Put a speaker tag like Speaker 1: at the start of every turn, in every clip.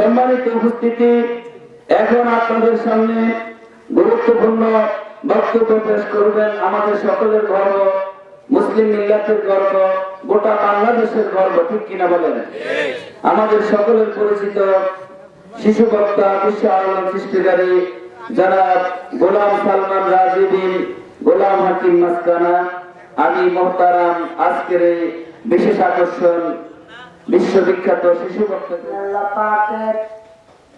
Speaker 1: সম্মানিত উপস্থিতি, এখন আপনাদের সামনে গুরুত্বপূর্ণ বক্তব্য পেশ করবেন আমাদের সকলের গর্ব, মুসলিম মিল্লাতের গর্ব, গোটা বাংলাদেশের গর্ব, ঠিক কিনা বলেন? আমাদের সকলের পরিচিত শিশু বক্তা, বিশ্ব আলোড়ন সৃষ্টিকারী জনাব গোলাম সালমান রাজি বিন গোলাম হাকিম মাসকানা আলী মোহতারাম আজকের এই বিশেষ আকর্ষণ বিশ্ববিখ্যাত শিশু বক্তা।
Speaker 2: আল্লাহ পাকের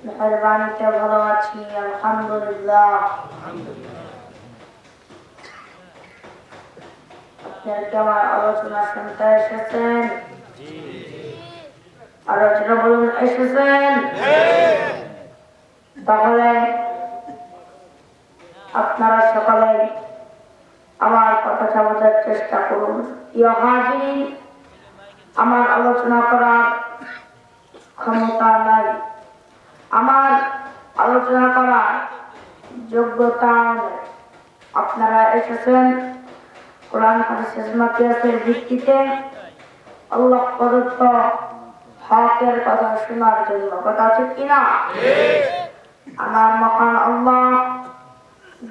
Speaker 2: মেহেরবানিতে ভালো আছি, আলহামদুলিল্লাহ। আপনারা কি আমার আলোচনা শুনতে এসেছেন? আলোচনা বলুন, এসেছেন? তাহলে আপনারা সকালে আমার কথাটা বোঝার চেষ্টা করুন। ইয়া হাজিরিন, আমার আলোচনা করার ক্ষমতা নাই, আমার আলোচনা করার যোগ্যতা নেই। আপনারা এসেছেন কোরআন হাদিসের মাতিয়াসের ভিত্তিতে আল্লাহ প্রদত্ত হকের কথা শোনার জন্য। কথা আছে কিনা? আমার মহান আল্লাহ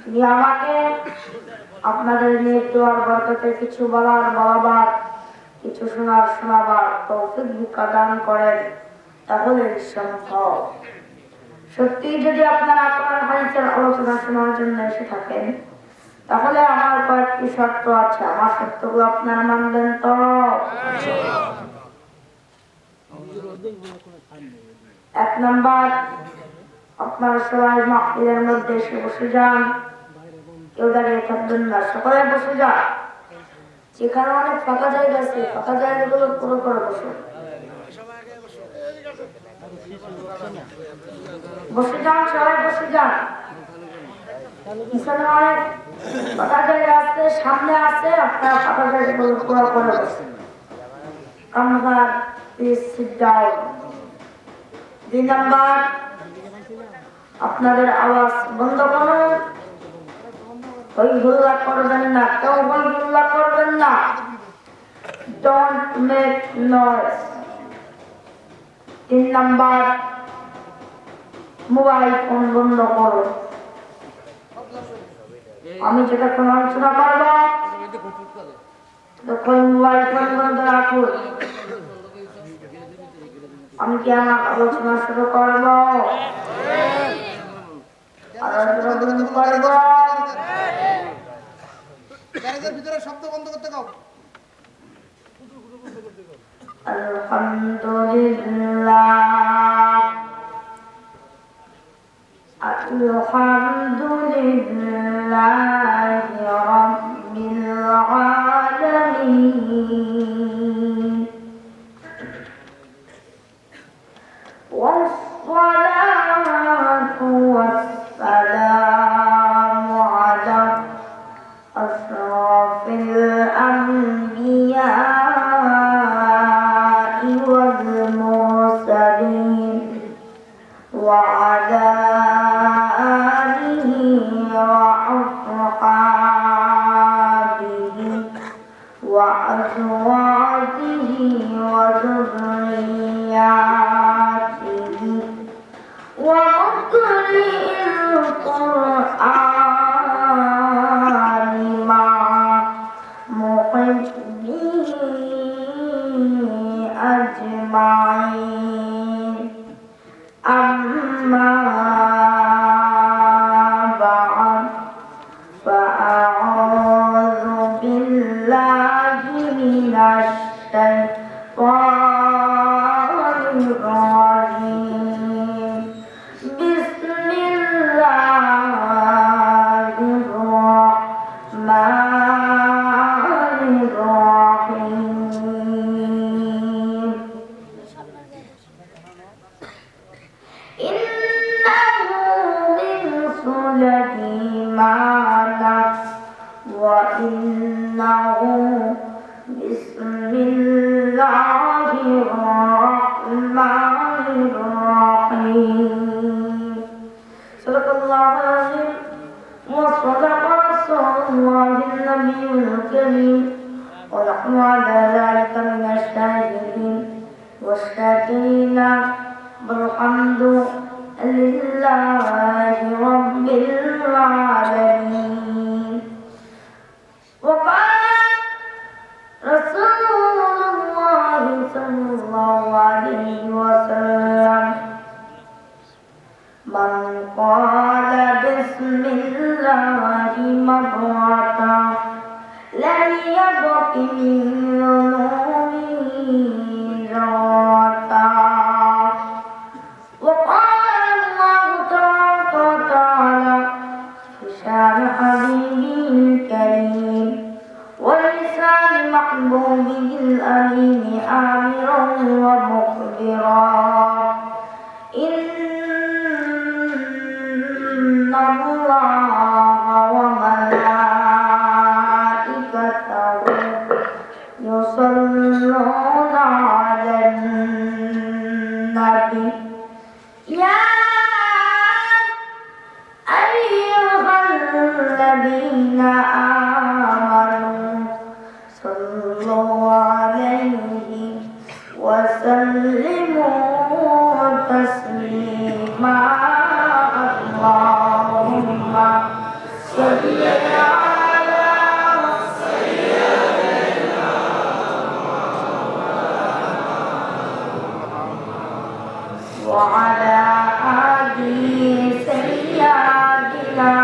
Speaker 2: যিনি আমাকে আপনাদের নিয়ে দোয়ার বরকতে কিছু বলাবার কিছু শোনাবার তৌফিক দান করেন, তাহলে সম্ভব। সত্যি যদি আপনারা কোরআন হাদিসের আলোচনা শোনার জন্য এসে থাকেন, তাহলে আমার কয়েকটি শর্ত আছে। আমার শর্তগুলো আপনারা মানবেন তো? এক নাম্বার, আপনারা সবাই মাহফিলের মধ্যে এসে বসে যান, কেউ দাঁড়িয়ে থাকবেন না, সকলে বসে যান। যেখানে অনেক ফাঁকা জায়গা আছে, ফাঁকা জায়গাগুলো পুরো করে বসুন। বসে যান, সবাই বসে যান। পিছনে অনেক ফাঁকা জায়গা আছে, সামনে আছে, আপনারা ফাঁকা জায়গাগুলো পুরো করে বসুন। কামগার প্লিজ সিট ডাউন। 2 নাম্বার, আপনাদের আওয়াজ বন্ধ করুন, হই হুল্লা করবেন না, কেউ হই হুল্লা করবেন না। Don't make noise. 3 number, mobile phone বন্ধ করুন। আমি যেটা কোন আলোচনা করবো তখন মোবাইল ফোন বন্ধ রাখুন। আমি কি আমার আলোচনা শুরু করবো? আলোচনা শুরু করবো।
Speaker 3: ভিতরে শব্দ বন্ধ করতে দাও।
Speaker 2: আলহামদুলিল্লাহ, আলহামদুলিল্লাহি রাব্বিল আলামিন, ওয়াসসালাতু ওয়াসসালামু আলা আশরাফিল আম্বিয়াই ওয়াল মুরসালিন ওয়া আলা আলিহি ওয়া আসহাবিহি ওয়া আজওয়াজিহি ওয়া যুররিয়াতিহি ওয়া মুকরি'il কুরআনি মা'a মুহিব্বিহি আজমাইন। আম্মা বা'দ, ফাআউযু বিল্লাহি মিনাশ শাইতানির রাজীম। বিসমিল্লাহির রাহমানির রাহিম। ইন্নাহু মিন সুলাইমানা ওয়া ইন্নাহু বিসমিল্লাহির রাহমানির রাহিম। সাদাকাল্লাহু আযীম ওয়া সাদাকা রাসূলুল্লাহিন নাবিয়্যুল কারীম ওয়া নাহনু আলা যালিকা মিনাশ শাহিদিন ওয়াশ শাকিরিন والحمد لله رب العالمين. وقال رسول الله صلى الله عليه وسلم: من قال بسم الله مرة لم يبق من ذنوبه ذرة. وقال الله تبارك وتعالى في شان حبيبه الكريم ولسان محبوبه الأمين آمرا ومخبرا: إن الله وملائكته يصلون على النبي يا أيها الذين آمنوا صلوا عليه وسلموا تسليما. اللهم صل على سيدنا وعلى آل سيدنا.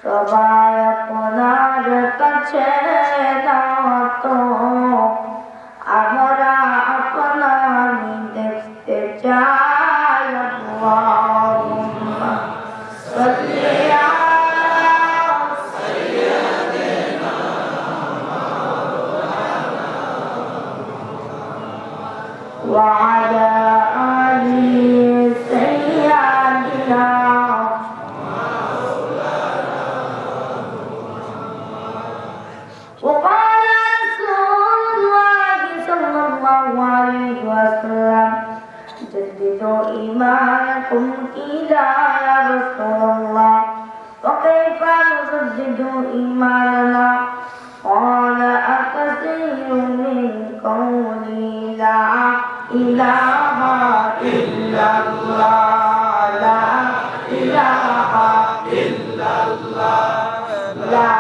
Speaker 2: সবাই আপনার কাছে নত, আমরা আপনারই দেখতে চাই। আল্লাহুম্মা সাল্লি আলা সাইয়্যিদিনা ওয়া আলা আলি সাইয়্যিদিনা. وقال رسول الله صلى الله عليه وسلم: جددوا إيمانكم. قيل يا رسول الله وكيف نجدد إيماننا؟ قال: أكثر من قولي لا إله إلا الله لا إله إلا الله لا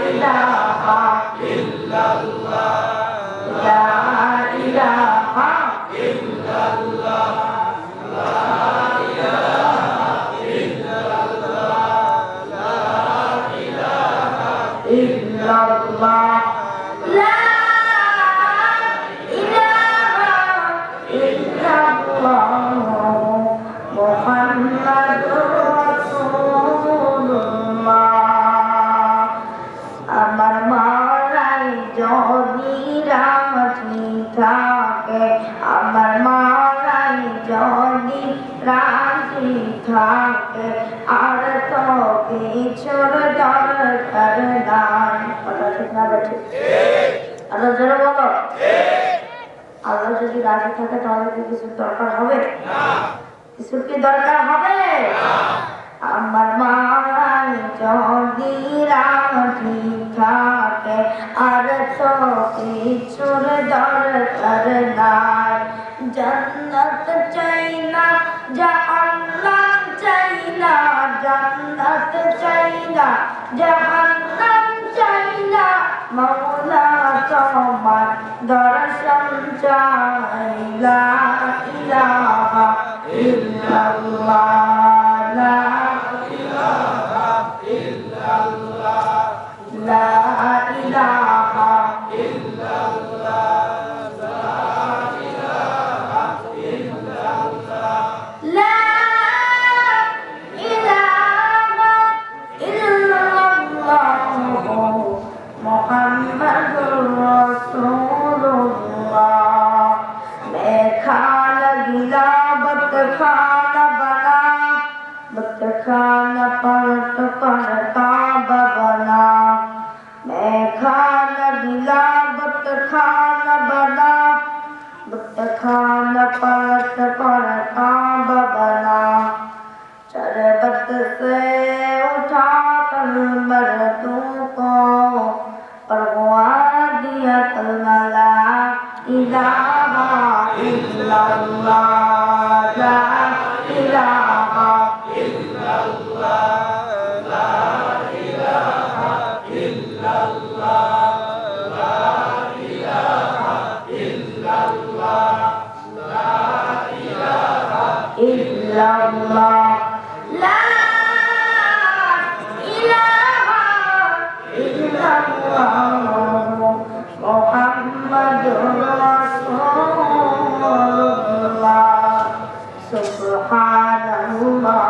Speaker 2: إله إلا الله لا إله إلا الله لا إله إلا الله لا إله إلا الله لا إله إلا الله محمد رسول الله. আমার মারাই যদি রাজি থাকে, আমার মারাই যদি রাজি থাকে, আর তো কিছুর দরকার নাই। কথা ঠিক না ঠিক? আল্লাহ জোরে বলো। আল্লাহ যদি রাজি থাকে তাহলে কি কিছুর দরকার হবে? কিছুর কি দরকার হবে? আমার মারাই যদি রাজি থাকে, আর তো কিছুর দরকার নাই। জান্নাত চাই না, জাহান্নাম চাই না, জান্নাত চাই না, জাহান্নাম চাই না, মাওলা তোমার দর্শন চাই। লা ইলাহা ইল্লাল্লাহ লা ইলাহা ইল্লাল্লাহ লা ইলাহা ইল্লাল্লাহ লা ইলাহা ইল্লাল্লাহ লা ইলাহা ইল্লাল্লাহ মুহাম্মাদুর রাসূলুল্লাহ। मैं खाना गिला बत खाना बना, बत खाना परत परता बना। मैं खाना गिला बत खाना बना, खान परत पर कांब बना शरबत से उठा कर मर्दों को परवा दिया कलमा ला इलाहा इल्लल्लाह ला इलाहा illallah la ilaha illallah Muhammadur Rasulullah subhanallah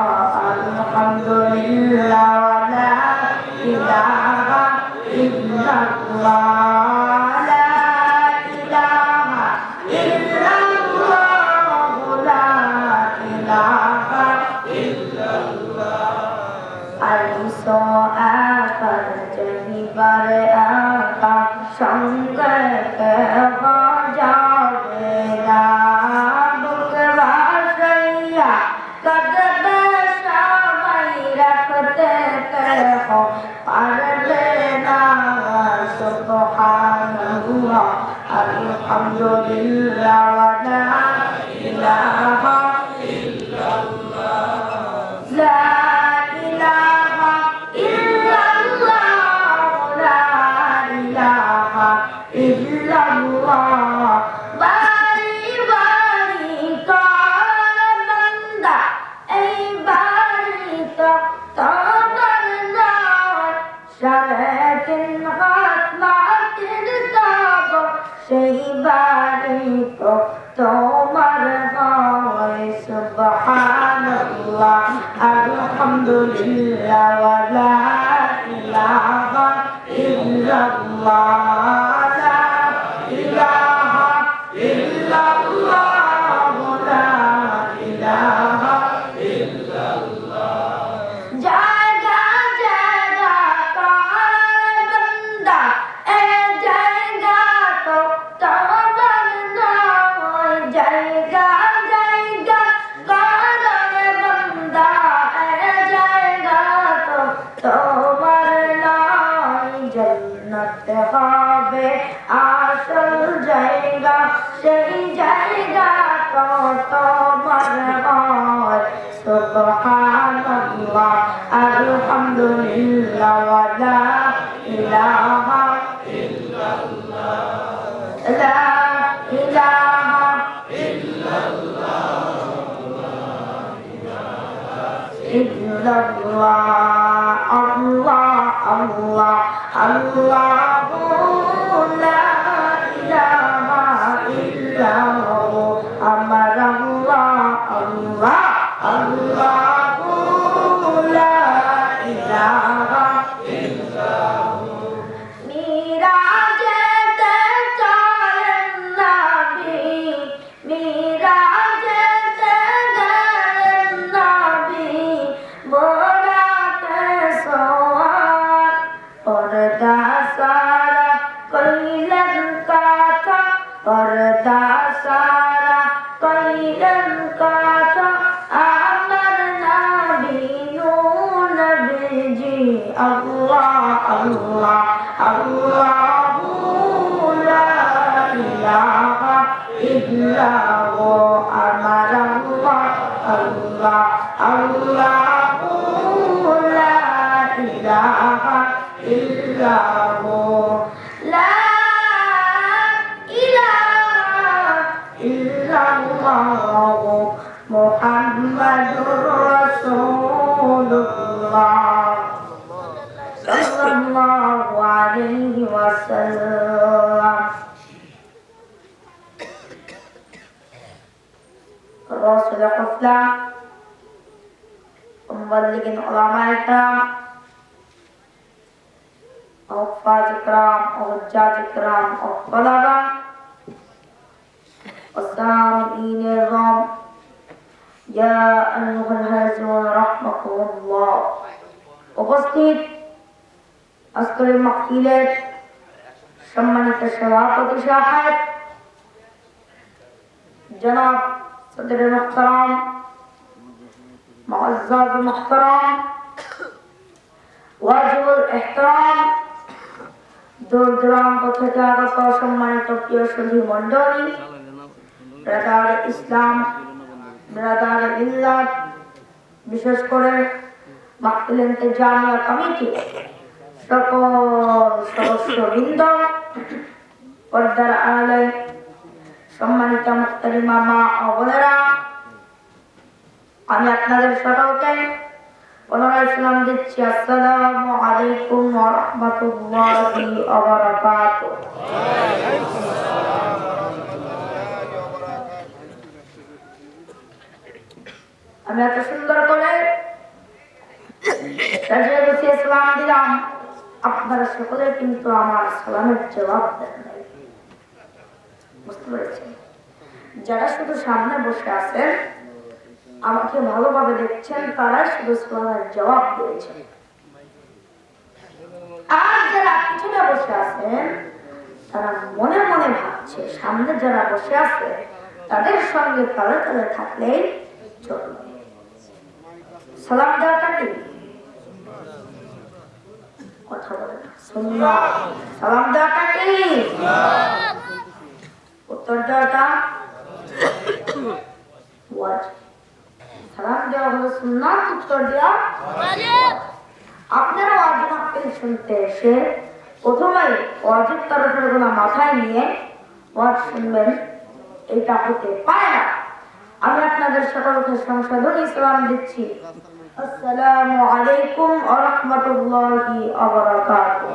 Speaker 2: alhamdulillah wa la ilaha illallah সঙ্গে যাবে না বুক ভাসাইয়া কাঁদবে সবাই রাখতে কেহ পারবে না সুবহানাল্লাহ আলহামদুলিল্লাহ ওয়া লা ইলাহা ইল্লাল্লাহ লা illallah bari bari kar banda ei bari to tabarna sharatin khatmatin tab sei bari to tomar hoy subhanallah alhamdulillah wa la ilaha illallah হবে আসল জায়গা সেই জায়গা তো তোমার হয় সুবহানাল্লাহ আলহামদুলিল্লাহ ওয়া লা ইলাহা ইল্লাল্লাহ লা ইলাহা ইল্লাল্লাহ আল্লাহ আল্লাহ আল্লাহু লা ইলাহা ইল্লাহু আমার আল্লাহ আল্লাহ আল্লাহু লা ইলাহা ইল্লাহু মিরাজেতে চলেন নবী মিরাজেতে গেলেন নবী বোরাতে সোয়ার পর্দা সারা কইলেন কথা পর্দা সারা কইলেন কথা আমার নবী নবীজি আল্লাহ আল্লাহ আল্লাহু লা ইলাহা ইল্লাহু আমার আল্লাহ আল্লাহ আল্লাহু লা ইলাহা ইল্লাহু লা ইলাহা ইল্লাল্লাহ মুহাম্মাদুর রাসূলুল্লাহ সাল্লাল্লাহু আলাইহি ওয়াসাল্লাম রাসূল কুফলা মুবাল্লিগিন উলামায়ে কিরাম حفاظ کرام اور حجاج کرام اور طلبہ والسامعين الرام يا أيها الحاضرون رحمكم الله উপস্থিত আজকের মাহফিলের সম্মানিত সভাপতি সাহেব जनाब सदर मुहतरम मुअज़्ज़ज़ मुहतरम वाजिबुल एहतराम दूर दূরান্ত থেকে আগত সম্মানিত প্রিয় সুধী মণ্ডলী, ব্রাদার ইসলাম, ব্রাদার মিল্লাত, বিশেষ করে মাহফিল ইন্তেজামিয়া কমিটি সকল সদস্যবৃন্দ, পর্দার আড়ালে সম্মানিত মুহতারিমা মা ও বোনেরা, আমি আপনাদের সকলকে পুনরায় সালাম দিচ্ছি। আসসালামু আলাইকুম ওয়া রাহমাতুল্লাহি ওয়া বারাকাতুহু। আমি এত সুন্দর করে সাজিয়ে গুছিয়ে সালাম দিলাম, আপনারা সকলে কিন্তু আমার সালামের জবাব দেন নাই। বুঝতে পেরেছেন? যারা শুধু সামনে বসে আছেন, আমাকে ভালোভাবে দেখছেন, তারাই শুধু সালামের জবাব দিয়েছেন। আর যারা পিছনে বসে আছেন, তারা মনে মনে ভাবছে সামনে যারা বসে আছে তাদের সঙ্গে তালে তালে থাকলেই চলবে। সালাম দেওয়াটা কি? কথা বলে সুন্নাহ। সালাম দেওয়াটা কি? উত্তর দেওয়াটা ওয়াজিব। সালাম দেওয়া হলো সুন্নাত, উত্তর দেওয়া ওয়াজিব। আপনারা ওয়াজিব মাহফিল শুনতে এসে প্রথমেই ওয়াজিব তরফেরগুলো মাথায় নিয়ে ওয়াজ শুনবেন, এটা হতে পারে না। আমি আপনাদের সকলকে সংশোধনী সালাম দিচ্ছি। আসসালামু আলাইকুম ওয়া রাহমাতুল্লাহি ওয়া বারাকাতুহু।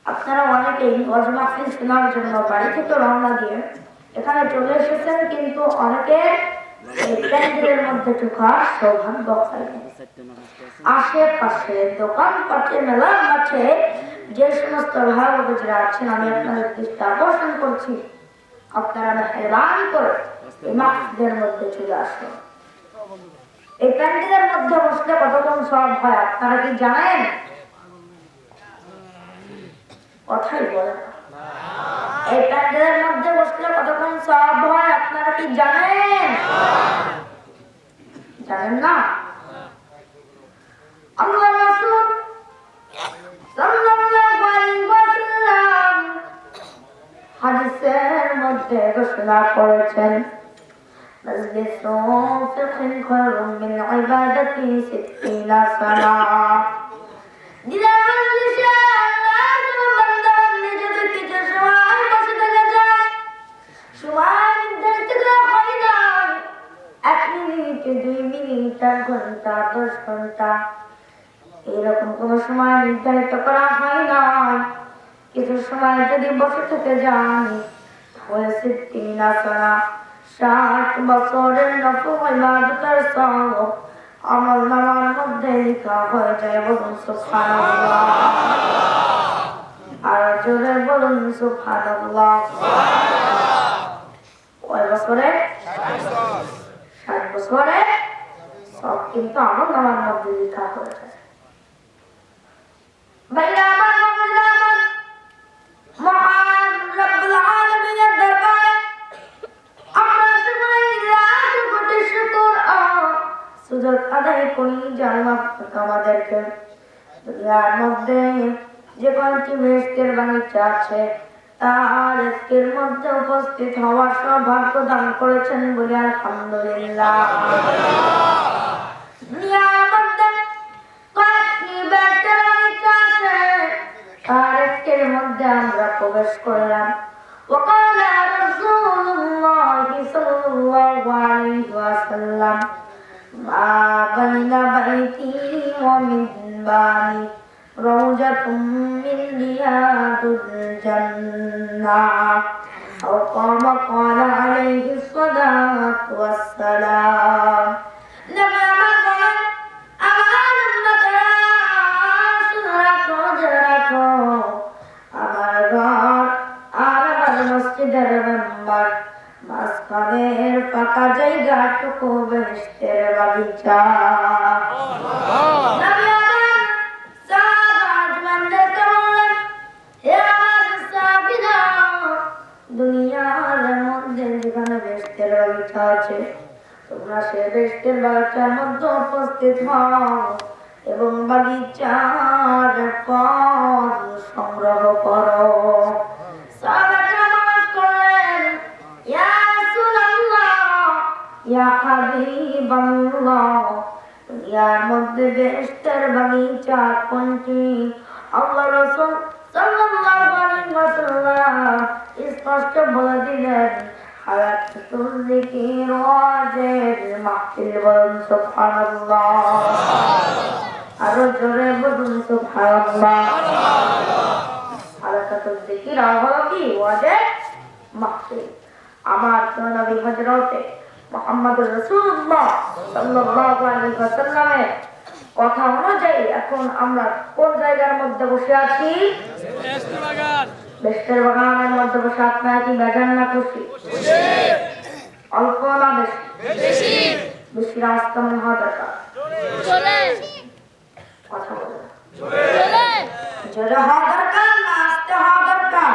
Speaker 2: আপনারা অনেকেই ওয়াজ মাহফিল শোনার জন্য বাড়ি থেকে রওনা দিয়ে এখানে চলে এসেছেন, কিন্তু অনেকের এই প্যান্ডেলের মধ্যে ঢোকার সৌভাগ্য হয়নি। আশেপাশে দোকানপাটে, মেলার মাঠে যে সমস্ত ভাই বোনেরা আছেন, আমি আপনাদের দৃষ্টি আকর্ষণ করছি, আপনারা মেহরবানি করে এই মাহফিলের মধ্যে চলে আসুন। এই প্যান্ডেলের মধ্যে বসলে কতক্ষণ সওয়াব হয় আপনারা কি জানেন? কথাই বলে না। এই প্যান্ডেলের মধ্যে বসলে কতক্ষণ সওয়াব হয় আপনারা কি জানেন? জানেন না? আল্লাহর রাসূল সাল্লাল্লাহু আলাইহি ওয়াসাল্লাম হাদিসের মধ্যে ঘোষণা করেছেন, মাজলিসু ফিকহিন খায়রুম মিন ইবাদাতি 60 সানা। দিনের মজলিসে ঘন্টা 10 ঘন্টা এরকম কোন সময় নির্ধারিত করা হয় না। কিছু সময় যদি বসে থেকে যান হয়েছে 60 বছরের নফল ইবাদতের সওয়াব আমলনামার মধ্যে লেখা হয়ে যায়। বলুন সুবহানাল্লাহ, আর জোরে বলুন সুবহানাল্লাহ। ওই বছরে 60 বছরে সব কিন্তু আমলনামার মধ্যে লেখা হয়ে যায়। ভাইরা আমার, মুমিনা আমার, মহান রব্বুল আলামিনের দরবারে আমরা সকলেই লাখ কোটি শুকর ও সুজুদ আদায় করি। জানলাম আমাদেরকে দুনিয়ার মধ্যে যে কয়টি বেহেশতের বাগিচা আছে তার একটির মধ্যে উপস্থিত হওয়ার সৌভাগ্য দান করেছেন বলে আলহামদুলিল্লাহ। দুনিয়ার মধ্যে কয়েকটি বেহেশতের বাগিচা আছে, তার একটির মধ্যে আমরা প্রবেশ করলাম। وقال رسول الله صلى الله عليه وسلم ما بين بيتي ومنبري روضة من رياض الجنة أو كما قال عليه الصلاة والسلام। نبي আমার বলেন, আমার উম্মতেরা শুনে রাখো, জেনে রাখো, আমার ঘর আর আমার মসজিদের মেম্বার মাঝখানের ফাঁকা জায়গাটুকু বেহেশতের বাগিচা। নবী আমার সাহাবাজমানদেরকে বললেন, হে আছে, তোমরা সে বেহেশতের বাগিচার মধ্যে উপস্থিত হও এবং বাগিচার ফল সংগ্রহ করো। সাহাবারা নামাজ পড়লেন, ইয়া রাসূলুল্লাহ, ইয়া হাবিবাল্লাহ, দুনিয়ার মধ্যে বেহেশতের বাগিচা কোনটি? আল্লাহ রাসূল সাল্লাল্লাহু আলাইহি ওয়াসাল্লাম স্পষ্ট বলে দিলেন, হায়াতুল যিকির ওয়াজের মাহফিল। বলুন সুবহানাল্লাহ, আরো জোরে বলুন সুবহানাল্লাহ। হায়াতুল যিকির হলো কি? ওয়াজের মাহফিল। আমার নবী হযরতে মুহাম্মদুর রাসূলুল্লাহ সাল্লাল্লাহু আলাইহি ওয়াসাল্লামের কথা অনুযায়ী এখন আমরা কোন জায়গার মধ্যে বসে আছি? বেহেশতের বাগানের মধ্যে বসে। আপনারা কি বেজান না খুশি? অল্প না বেশি? বেশি রাজ কেমন হওয়া দরকার? কথা বলে জোরে হওয়া দরকার না আস্তে হওয়া দরকার?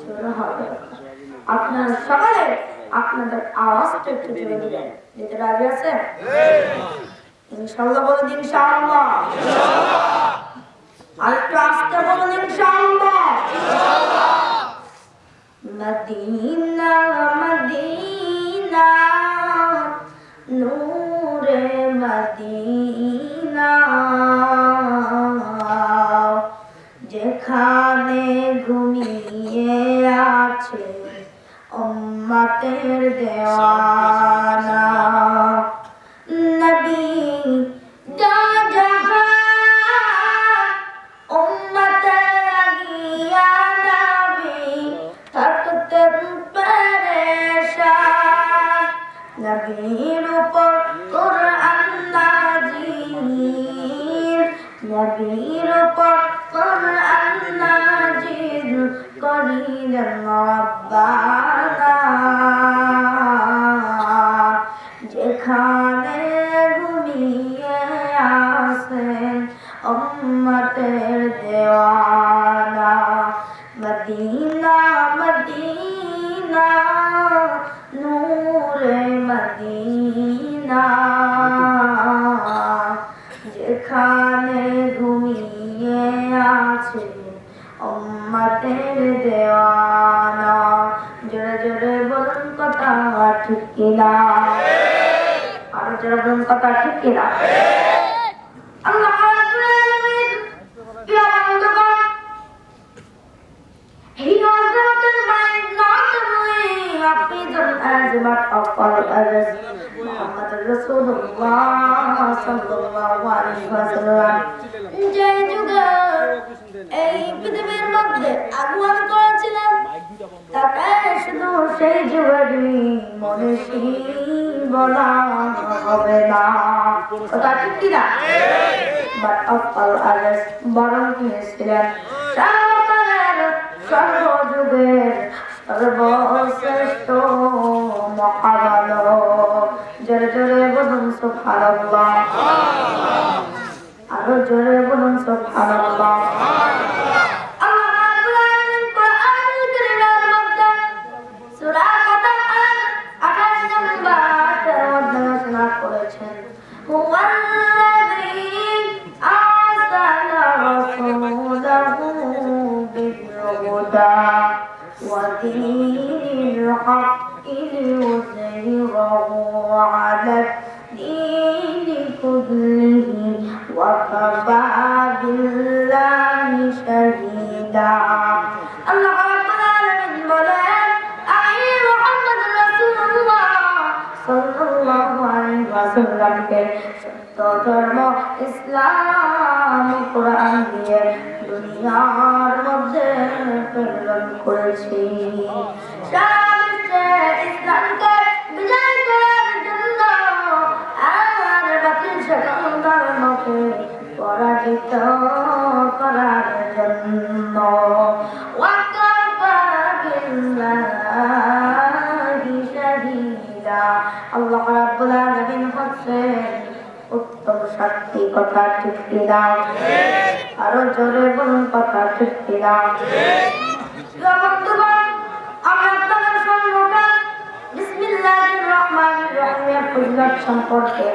Speaker 2: জোরে হওয়া দরকার। আপনারা সকালে আপনাদের আওয়াজটা একটু জোরে দিবেন। যেটা রাজি আছে ইনশাআল্লাহ বলে দিন, ইনশাআল্লাহ। আরেকটু আস্তে বলুন, ইনশাআল্লাহ। মদিনা মদিনা নূরে মদিনা, যেখানে ঘুমিয়ে আছে উম্মতের দেওয়ানা। নবী দা জাহান উম্মতের লাগিয়া নবী থাকতেন পেরেশান। নবীর উপর কুরআন নাযিল, নবীর উপর কুরআন নাযিল করিলেন রব্বানা। যেখানে ঘুমিয়ে আসেন উম্মতের দেওয়ানা। মদিনা মদিনা নূরে মদিনা, যেখানে ঘুমিয়ে আছে উম্মতের দেওয়ানা। জোরে জোরে বলুন কথা ঠিক কিনা? আরো জোরে বলুন কথা ঠিক কিনা? আল্লাহ রাব্বুল আলামিন প্রিয় বন্ধুগণ, he was the mind, not the way of freedom as a matter of all others. Muhammad Rasulullah sallallahu alaihi wasallam যে যুগে এই পৃথিবীর মধ্যে আগমন করেছিলেন, তাকে শুধু সেই যুগেরই মনীষী বলা হবে না। কথা ঠিক কিনা? But of all others, বরং তিনি ছিলেন সর্বকালের সর্বযুগের সর্বশ্রেষ্ঠ মহামানব। জোরে জোরে বলুন সুবহানাল্লাহ, আরো জোরে বলুন সুবহানাল্লাহ। ودين الحق ليظهره على الدين كله وكفى بالله شهيدا. الله رب العالمين বলেন, আমি মুহাম্মদ রাসূলুল্লাহ সাল্লাল্লাহু আলাইহি ওয়াসাল্লামকে সত্য ধর্ম ইসলাম কোরআন দিয়ে দুনিয়ার মধ্যে প্রেরণ করেছি। সারা বিশ্বে ইসলামকে বিজয় করার জন্য আর বাতিল সকল ধর্মকে পরাজিত করার জন্য। ওয়াকাফা বিল্লাহি শাহীদা। আল্লাহ রাব্বুল আলামিন বলেন, উত্তম সাক্ষী। কথা ঠিক কিনা? আরো জোরে বলুন কথা ঠিক কিনা? বন্ধুগণ, আমি আপনাদের সম্মুখে বিসমিল্লাহ বিসমিল্লাহির রহমানির রহিমের ফজিলত সম্পর্কে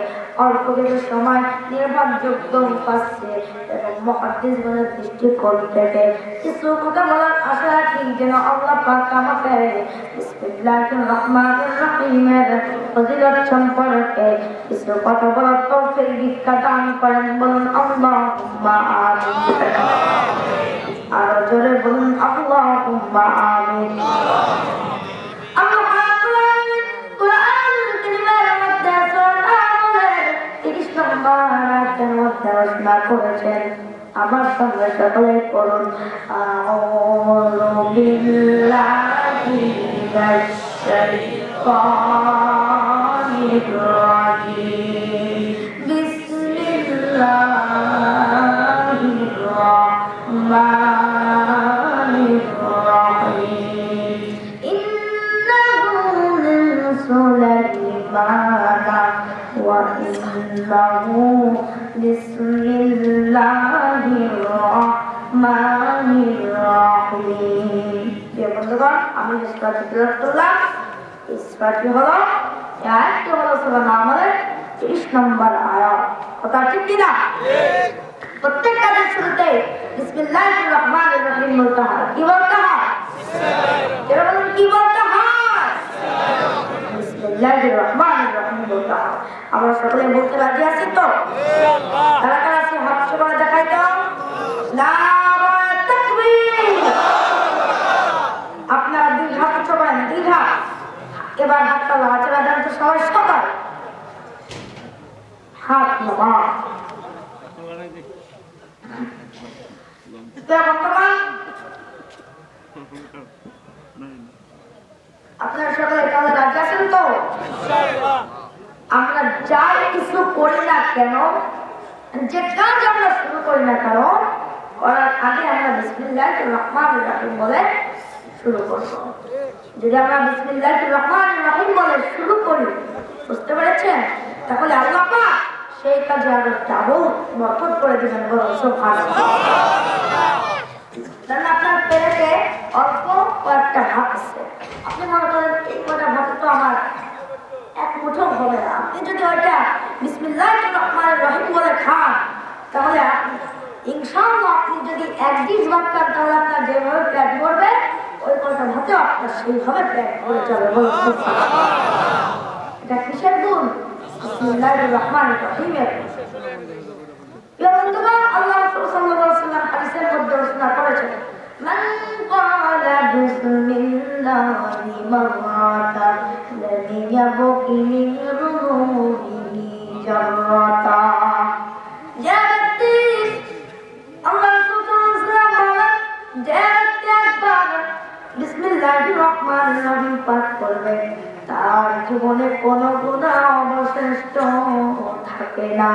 Speaker 2: অল্প কিছু সময় নির্ভরযোগ্য মুফাসসির এবং মুহাদ্দিসগণের দৃষ্টিকোণ থেকে কিছু কথা বলার আশা রাখি, যেন আল্লাহ পাক আমাকে বিসমিল্লাহির রহমানির রহিমের ফজিলত সম্পর্কে কিছু কথা বলার তৌফিক ভিক্ষা দান করেন। বলুন আল্লাহুম্মা আমিন। আরো জোরে বলুন আল্লাহুম্মা আমিন। আমার সঙ্গে সকলে করুন আউযু বিল্লাহি মিনাশ শাইতানির রাজীম বিসমিল্লাহির রাহমানির রাহিম ইন্নাহু মিন সুলাইমানা ওয়া ইন্নাহু বিসমিল্লাহির রহমানির রহিম। প্রিয় বন্ধুগণ, আমি যে সূরাটি তিলাওয়াত করলাম, এই সূরাটি হলো আয়াতটি হলো সূরা নামের 30 নম্বর আয়াত। কথা ঠিক কি না? প্রত্যেক কাজের শুরুতে বিসমিল্লাহির রহমানির রহিম বলতে হয়। কি বলতে হয়? এরা বলেন কি বলতে হয়? বিসমিল্লাহির রহমানির রহিম বলতে হয়। আমরা সকলে বলতে রাজি আছি তো? কারা কারা আছে হাত সবাই দেখাই দাও। নারায়ে তাকবীর। আপনারা দুই হাত সবাই দুই হাত। এবার হাতটা লাচড়া দেন তো সবাই সবাই। হাত নামা। আপনারা সকলে কাজে রাজি আছেন তো? আমরা যাই কিছু করি না কেন, যে কাজ আমরা শুরু করি না কেন, করার আগে আমরা বিসমিল্লাহির রহমানির রহিম বলে শুরু করব। যদি আমরা বিসমিল্লাহির রহমানির রহিম বলে শুরু করি, বুঝতে পেরেছেন, তাহলে আল্লাহ পাক সেই কাজে আরো ডাবল বরকত করে দিবেন। বলুন সুবহানাল্লাহ। কারণ আপনার পেটে অল্প কয়েকটা ভাত আছে, আপনি মনে করেন এই কয়টা ভাত তো আমার এক মুঠো হবে না। আপনি যদি ওইটা বিসমিল্লাহির রহমানির রহিম বলে খান, তাহলে ইনশাআল্লাহ আপনি যদি এক ডিশ ভাত খান, তাহলে আপনার যেভাবে পেট ভরবে, ওই কয়টা ভাতে আপনার সেইভাবে পেট ভরে যাবে। বলুন সুবহানাল্লাহ। এটা কিসের গুণ? বিসমিল্লাহির রহমানির রহিমের। বন্ধুগণ, আল্লাহ রাসূল সাল্লাল্লাহু আলাইহি ওয়াসাল্লাম হাদিসের মধ্যে ঘোষণা করেছেন, মান ক্বালা বিসমিল্লাহি মাররাতান লাম ইয়াবকি মিন যুনুবিহি জাররাতা। যে ব্যক্তি, আল্লাহ রাসূল সাল্লাল্লাহু আলাইহি ওয়াসাল্লাম বলেন, যে ব্যক্তি একবার বিসমিল্লাহির রহমানির রহিম পাঠ করবে, তার জীবনে কোনো গুনাহ অবশিষ্ট থাকে না।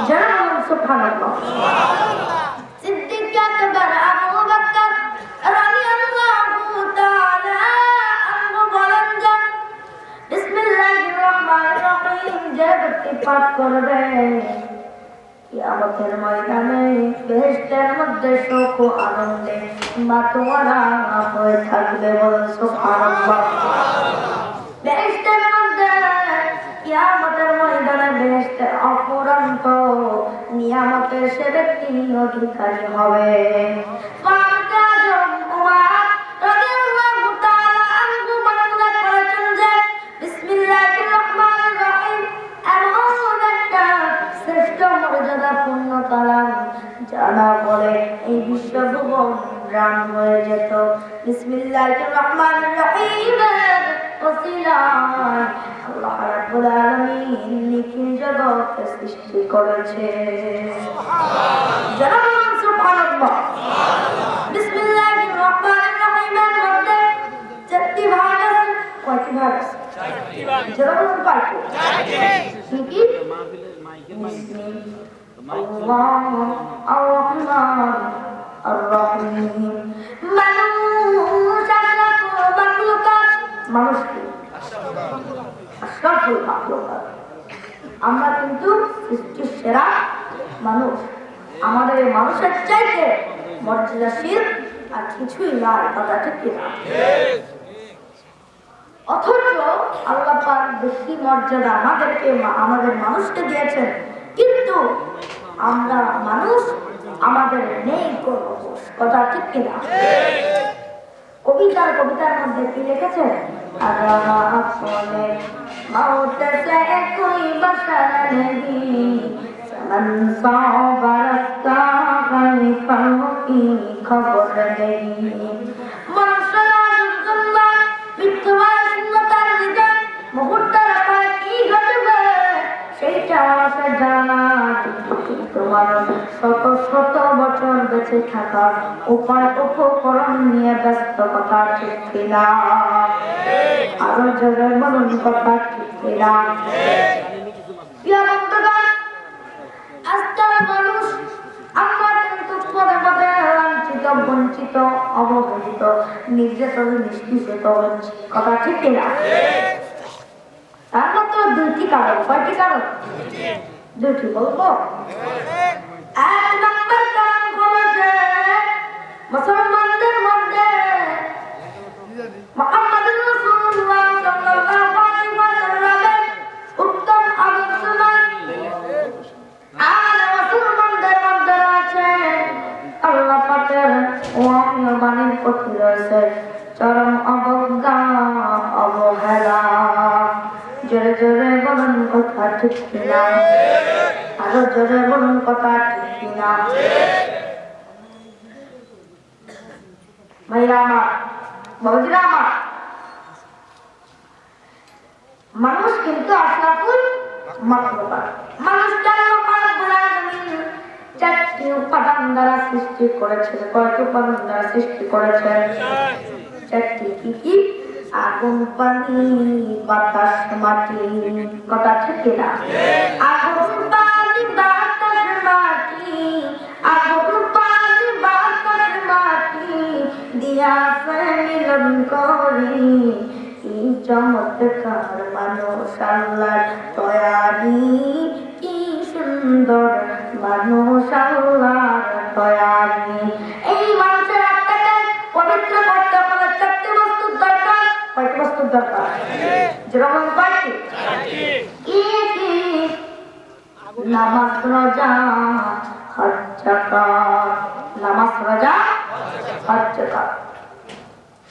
Speaker 2: যারা বলেন সুবহানাল্লাহ। সিদ্দিক আকবর আবু বকর রাদিয়াল্লাহু তাআলা আনহু বলেন যে বিসমিল্লাহির রহমানির রহিম যে ব্যক্তি পাঠ করবে, কিয়ামতের ময়দানে বেহেশতের মধ্যে সুখ ও আনন্দে মাতোয়ারা হয়ে থাকবে। বলেন সুবহানাল্লাহ। বেহেশতের মধ্যে কিয়ামতের ময়দানে বেহেশতের অফুরন্ত নিয়ামতের সে ব্যক্তি অধিকারী হবে। ফারুক আজম উমর রাদিয়াল্লাহু তাআলা আনহু বর্ণনা করেছেন যে বিসমিল্লাহির রহমানির রহিম এমন একটা শ্রেষ্ঠ মর্যাদাপূর্ণ কালাম, যারা বলে এই বিশ্বভুবন রাম হয়ে যেত। বিসমিল্লাহির রহমানির রহিমের ওসিলায় আল্লাহ রাব্বুল আলামিন নিখিল জগৎকে সৃষ্টি করেছে। যারা বলেন সুবহানাল্লাহ। বিসমিল্লাহির রহমানির রহিমের মধ্যে চারটি ভাগ আছে। কয়টি ভাগ আছে? চারটি ভাগ। যারা বলেন কয়টি? চারটি। কি কি? আল্লাহ আর-রহমান আর-রহিম। মানুষ আশরাফুল মাখলুকাত। মানুষ কি? আশরাফুল মাখলুকাত। আমরা কিন্তু সৃষ্টির সেরা মানুষ। আমাদের এই মানুষের চাইতে মর্যাদাশীল আর কিছুই নাই। কথা ঠিক কিনা? অথচ আল্লাহ পাক বেশি মর্যাদা আমাদের মানুষকে দিয়েছেন, কিন্তু আমরা মানুষ, আমাদের নেই কোনো হুঁশ। কথা ঠিক কিনা? কবিতার মধ্যে কি লিখেছেন? আপনে মৌত সে কোই বশর নেহি, সনন সাবরস্তা গায় কি খবর নেহি। মানুষের আশুল্লাহ মৃত্যুবান শূন্যতার নিদান, মুহূর্তের পর কি ঘটবে সেইটা সে জানা। তোমার শত শত বছর বেঁচে থাকার উপায় উপকরণ নিয়ে ব্যস্ত, কথা ঠিক কিনা? আরো জোরে বলুন, কথা ঠিক কিনা? আজকাল মানুষ আমরা কিন্তু পদে পদে লাঞ্ছিত, বঞ্চিত, অবহেলিত, নির্যাতন, নিষ্পেষিত হচ্ছি। কথা ঠিক কিনা? তার মাত্র দুইটি কারণ। কয়টি কারণ? দুটি বলবো। এক নম্বর কারণ হলো যে মুসলমানদের মধ্যে মুহাম্মদুর রাসূলুল্লাহ সাল্লাল্লাহু আলাইহি ওয়াসাল্লামের উত্তম আদর্শ নাই। আর মুসলমানদের মধ্যে আছে আল্লাহ পাকের ওয়াহির বাণীর প্রতি রয়েছে চরম অবজ্ঞা, অবহেলা। জোরে জোরে বলুন, কথা ঠিক কিনা? আরো জোরে বলুন, কথা ঠিক কিনা? ভাইরা আমার, বাবাজিরা আমার, মানুষ কিন্তু আশরাফুল মাখলুকাত। মানুষকে আল্লাহ রাব্বুল আলামিন চারটি উপাদান দ্বারা সৃষ্টি করেছেন। কয়টি উপাদান দ্বারা সৃষ্টি করেছেন? চারটি। কি কি? আগুন, পানি, বাতাস, মাটি। কথা ঠিক কিনা? আগুন, পানি, বাতাস, মাটি। আগুন, পানি, বাতাস, মাটি দিয়া মিলন করি। কি চমৎকার মানুষ আল্লাহর তৈরি, কি সুন্দর মানুষ আল্লাহর তৈরি। এই মানুষের আত্মাকে পবিত্র করতে হলে চারটি বস্তুর দরকার। কয়টি বস্তুর দরকার? যেরকম কয়টি? কি কি? নামাজ, রোজা, হজ, যাকাত। নামাজ, রোজা, হজ, যাকাত।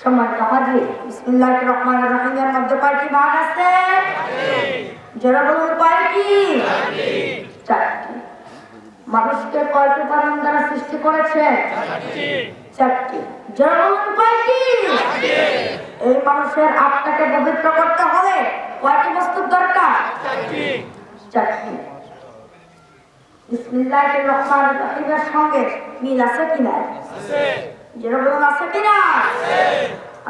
Speaker 2: সম্মানিত হাজির, বিসমিল্লাহির রহমানির রহিমের মধ্যে কয়টি ভাগ আছে? যারা বলুন, কয়টি? চারটি। মানুষকে কয়টি উপাদান দ্বারা সৃষ্টি করেছে? চারটি। যারা বলুন, কয়টি? এই মানুষের আত্মাকে পবিত্র করতে হলে কয়টি বস্তুর দরকার? চারটি। বিসমিল্লাহির রহমানির রহিমের সঙ্গে মিল আছে কিনা? যারা বলুন, আছে কিনা?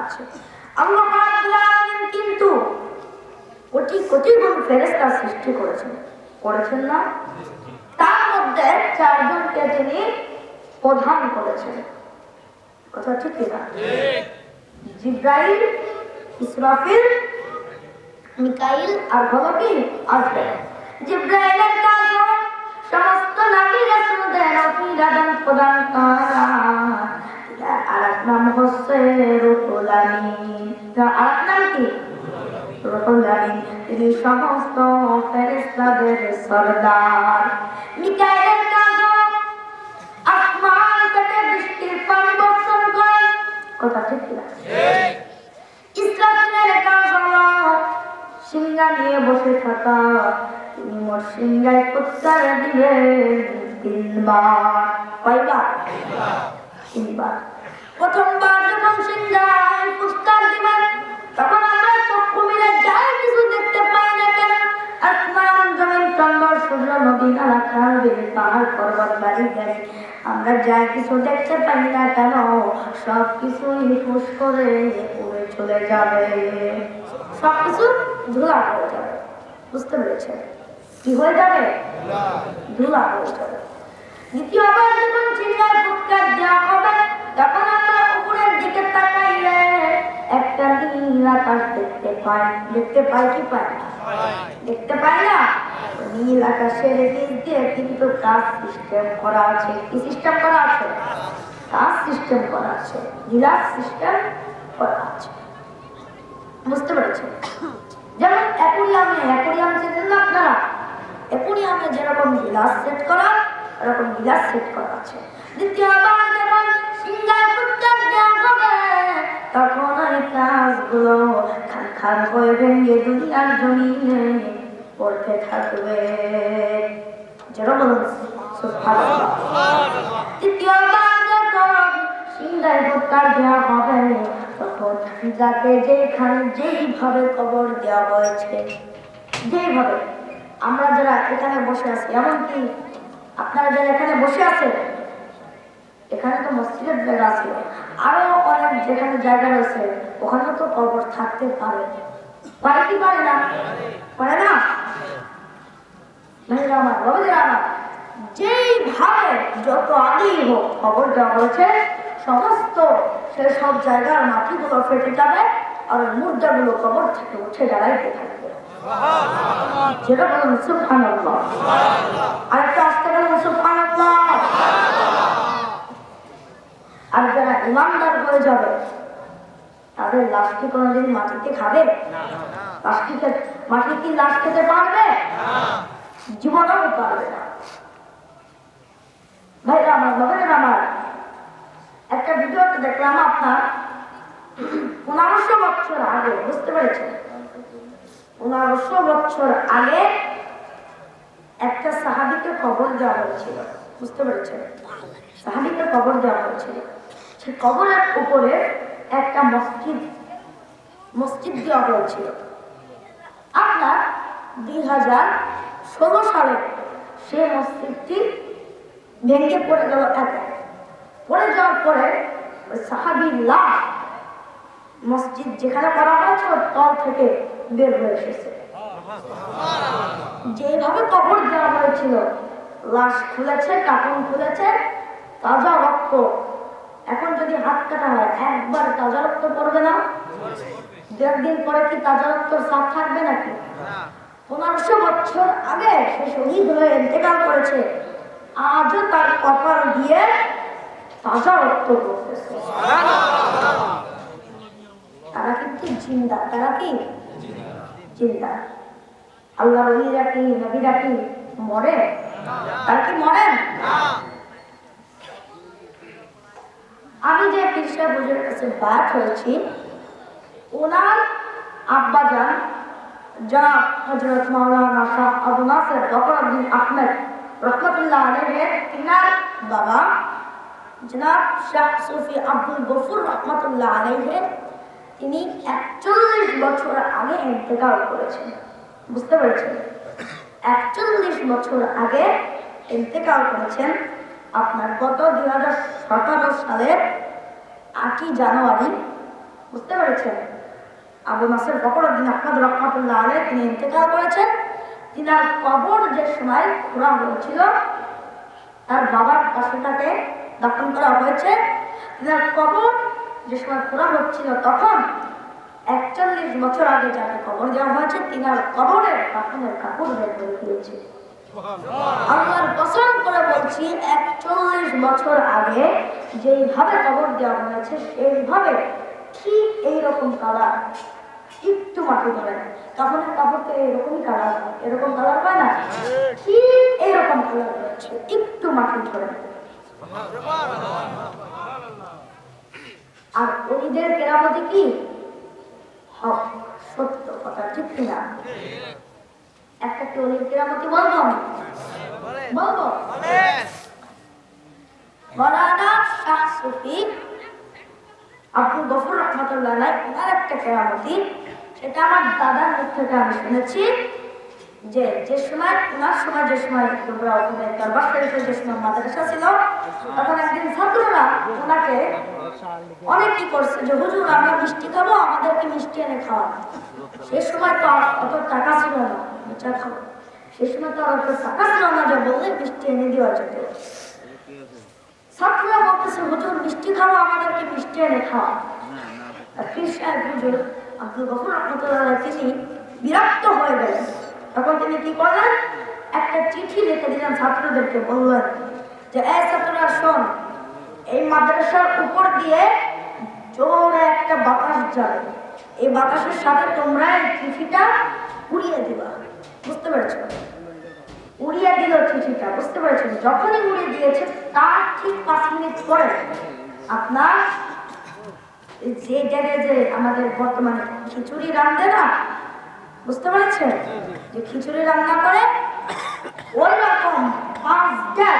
Speaker 2: আচ্ছা। আল্লাহ রাব্বুল আলামিন কিন্তু কোটি কোটি গুণ ফেরেশতা সৃষ্টি করেছেন না? তার মধ্যে চারজনকে তিনি প্রধান করেছেন। কথা ঠিক কিনা? জিবরাইল, ইসরাফিল, মিকাইল আর হলো কি আজরাইল। জিবরাইলের কাজ হলো সমস্ত নবী রাসূলদের অভিবাদন প্রদান করা। আর এক নাম হচ্ছে রুহুল আমিন। আর এক নাম কি? রুহুল আমিন। তিনি সমস্ত ফেরেশতাদের সরদার। মিকাইলের কাজ হলো আসমান থেকে বৃষ্টির পানি বর্ষণ করেন। কথা ঠিক কিনা? ইসরাফিলের কাজ হলো সিংহা নিয়ে বসে থাকা। তিনি মোট সিংহায় ফুৎকার দিবেন তিনবার। কয়বার? তিনবার। প্রথমবার যখন সিংহায় ফুৎকার দিবেন তখন আমরা চক্ষু মিলে যাই কিছু দেখতে পাই না কেন? আসমান, জমিন, চন্দ্র, সূর্য, নদী, নালা, খাল, বিল, পাহাড়, পর্বত, বাড়ি, গাড়ি, আমরা যাই কিছু দেখতে পাই না কেন? সব কিছুই ফুস করে উড়ে চলে যাবে। সবকিছু ধুলা হয়ে যাবে। বুঝতে পেরেছেন? কি হয়ে যাবে? ধুলা হয়ে যাবে। দ্বিতীয়বার যখন সিংহায় ফুৎকার দেওয়া হবে তখন আমরা উপরের দিকে তাকাইলে একটা নীল আকাশ দেখতে পাই। দেখতে পাই কি পাই? দেখতে পাই না? নীল আকাশের নিচ দিয়ে কিন্তু কাজ সিস্টেম করা আছে। কি সিস্টেম করা আছে? কাজ সিস্টেম করা আছে, নীলার সিস্টেম করা আছে। বুঝতে পেরেছেন? যেমন অ্যাকোরিয়াম চেনেন না আপনারা? অ্যাকোরিয়ামে যেরকম গ্লাস সেট করা, এরকম গ্লাস সেট করা আছে। দ্বিতীয়বার যখন সিঙ্গার ফুটকার দেওয়া হবে, তখন ওই গাছগুলো খান খান হয়ে ভেঙে দুনিয়ার জমিনে পড়তে থাকবে। যেরকম সুবহানাল্লাহ। তৃতীয়বার যখন সিঙ্গার ফুটকার দেওয়া হবে, তখন যাকে যেইভাবে কবর দেওয়া হয়েছে, যেইভাবে আমরা যারা এখানে বসে আছি, এমনকি আপনারা যারা এখানে বসে আছেন, এখানে তো মসজিদের জায়গা আছে, আরো অনেক যেখানে জায়গা রয়েছে ওখানে তো কবর থাকতে পারে। পারে কি পারে না? পারে না? ভাইরা আমার, বাবাজিরা আমার, যেইভাবে যত আগেই হোক কবর দেওয়া হয়েছে, সমস্ত সেসব জায়গার মাটিগুলো ফেটে যাবে আর মুর্দাগুলো কবর থেকে উঠে দাঁড়াইতে থাকবে। যেটা বলুন সুবহানাল্লাহ। আরেকটা আসতে গেলেন সুবহানাল্লাহ। আর যারা ইমানদার হয়ে যাবে, তাদের লাশ কি কোনোদিন মাটিতে খাবে? মাটি কি লাশ খেতে পারবে? জীবনেও পারবে না। ভাইরা আমার, বাবারা আমার, একটা ভিডিওতে দেখলাম আপনার 1500 বছর আগে, বুঝতে পেরেছেন? 1500 বছর আগে একটা সাহাবীকে কবর দেওয়া হয়েছিল, বুঝতে পেরেছেন? সাহাবীকে কবর দেওয়া হয়েছিল। সে কবরের উপরে একটা মসজিদ দেওয়া হয়েছিল। আপনার 2016 সালে সেই মসজিদটি ভেঙে পড়ে গেল। পড়ে যাওয়ার পরে ওই সাহাবীর লাশ মসজিদ যেখানে করা হয়েছে ওর তল থেকে বের হয়ে এসেছে। যেভাবে কবর দেওয়া হয়েছিল, লাশ খুলেছে, কাপড় খুলেছে, তাজা রক্ত। এখন যদি হাত কাটা হয়, একবার তাজা রক্ত পড়বে না? 1.5 দিন পরে কি তাজা রক্ত সাফ থাকবে নাকি? 1500 বছর আগে সে শহীদ হয়ে ইন্তেকাল করেছে, আজও তার কপাল দিয়ে তাজা রক্ত পড়তেছে। তারা কিন্তু জিন্দা। তারা কি জিন্দা? আল্লাহ ওলিরা কি, নবীরা কি মরে? তারা কি মরেন? আমি যে পীর সাহেব হুজুরের কাছে বায়াত হয়েছি, ওনার আব্বাজান জনাব হযরত মাওলানা শাহ আবু নাসের গফরউদ্দিন আহমেদ রহমাতুল্লাহ আলাইহি, তিনার বাবা জনাব শাহ সুফি আব্দুল গফুর রহমাতুল্লাহ আলাইহি, তিনি 41 বছর আগে ইন্তেকাল করেছেন। বুঝতে পেরেছেন? 41 বছর আগে ইন্তেকাল করেছেন। আপনার গত 2017 সালের 8ই জানুয়ারি, বুঝতে পেরেছেন? আবু নাসের গফরউদ্দিন আহমেদ রহমাতুল্লাহ আলাইহি তিনি ইন্তেকাল করেছেন। তিনার কবর যে সময় খোঁড়া হয়েছিল, তার বাবার পাশেটাকে দাফন করা হয়েছে। তিনার কবর যে সময় খোঁড়া হচ্ছিল, তখন 41 বছর আগে যাকে কবর দেওয়া হয়েছে, তিনার কবরের কাফনের কাপড় বের করে দিয়েছে। আল্লাহর কসম করে বলছি, 41 বছর আগে যেইভাবে কবর দেওয়া হয়েছে, সেইভাবে ঠিক এইরকম কালার, একটু মাটি ধরে কাফনের কাপড়কে এরকমই কালার হয়, এরকম কালার হয় না? ঠিক এইরকম কালার হয়েছে, একটু মাটি ধরে। আর ওলিদের কেরামতি কি? হক, সত্য কথা, ঠিক কিনা? একটা কি ওলির কেরামতি বলবো? আমি বলবো। মাওলানা শাহ সুফি আব্দুল গফুর রহমাতুল্লাহ আলাইহি, ওনার একটা কেরামতি, সেটা আমার দাদার মুখ থেকে আমি শুনেছি। যে সময় ওনার সময়, যে সময় দরবার শরীফে যে সময় মাদ্রাসা ছিল, তখন একদিন ছাত্ররা ওনাকে অনেক কি করছে যে, হুজুর আমরা মিষ্টি খাবো, আমাদেরকে মিষ্টি এনে খাওয়ান। সে সময় তো অত টাকা ছিল না, মিষ্টি খাবো, সে সময় তো অত টাকা ছিল না যে বললে মিষ্টি এনে দেওয়া যেত। ছাত্ররা বলতেছে, হুজুর মিষ্টি খাবো, আমাদেরকে মিষ্টি এনে খাওয়ান। পীর সাহেব হুজুর আব্দুল গফুর রহমাতুল্লাহ আলাইহি তিনি বিরক্ত হয়ে গেলেন। তখন তিনি কি করলেন? একটা চিঠি লিখে দিলেন ছাত্রদেরকে, বললেন যে, এই ছাত্ররা শোন, এই মাদ্রাসার উপর দিয়ে জোরে একটা বাতাস যাবে, এই বাতাসের সাথে তোমরা এই চিঠিটা উড়িয়ে দিবা। বুঝতে পেরেছো? উড়িয়ে দিল চিঠিটা, বুঝতে পেরেছেন? যখনই উড়িয়ে দিয়েছে তার ঠিক 5 মিনিট পরে আপনার যে জায়গায় যে আমাদের বর্তমানে খিচুড়ি রান্ধে না, বুঝতে পেরেছেন? যে খিচুড়ি রান্না করে ওই রকম 5টা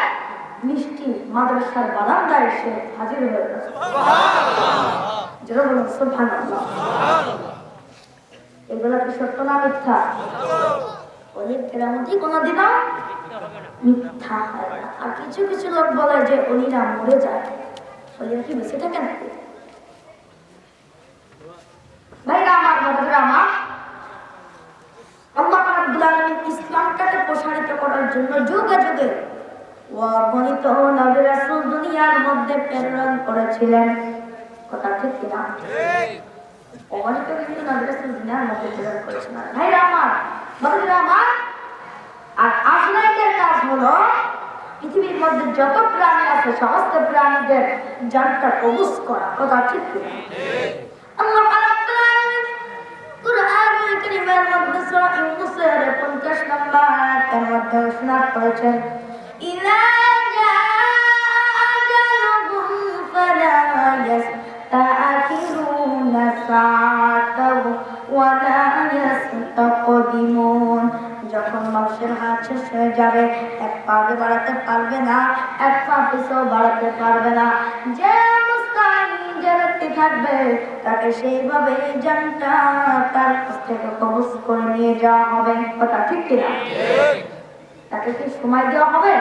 Speaker 2: মিষ্টি মাদ্রাসার বারান্দায় এসে হাজির হয়ে গেছে। যেটা বলুন সুবহানাল্লাহ। এগুলা কি সত্য না মিথ্যা? অলির কেরামতি কোনোদিনও মিথ্যা হয় না। আর কিছু কিছু লোক বলে যে অলিরা মরে যায়, অলিরা কি বেঁচে থাকে নাকি? ভাইরা আমার, বাবারা আমার, আল্লাহ রাব্বুল আলামিন ইসলামটাকে প্রসারিত করার জন্য যুগে যুগে অগণিত নবী রাসূল দুনিয়ার মধ্যে প্রেরণ করেছিলেন। কথা ঠিক কিনা? অগণিত কিন্তু নবী রাসূল দুনিয়ার মধ্যে প্রেরণ করেছিলেন। ভাইরা আমার, বাবারা আমার, আর আজরাইলের কাজ হলো পৃথিবীর মধ্যে যত প্রাণী আছে সমস্ত প্রাণীদের জানটা কবজ করা। কথা ঠিক কিনা? আল্লাহ রাব্বুল আলামিন কুরআনুল কারীমের মধ্যে সূরা ইউনূসের 50 নম্বর আয়াতের মধ্যে ঘোষণা করেছেন, ইযা জাআ আজালুহুম ফালা ইস্তাখিরুনা সাআতাও ওয়া লা ইস্তাকদিমুন। যখন মানুষের হাত শেষ হয়ে যাবে, এক পা বাড়াতে পারবে না, এক পা পিছু বাড়াতে পারবে না, যে অবস্থায় যে ব্যক্তি থাকবে তাকে সেইভাবে জানটা তার কাছ থেকে কবজ করে নিয়ে যাওয়া হবে। কথা ঠিক কিনা? তাকে কি সময় দেওয়া হবে?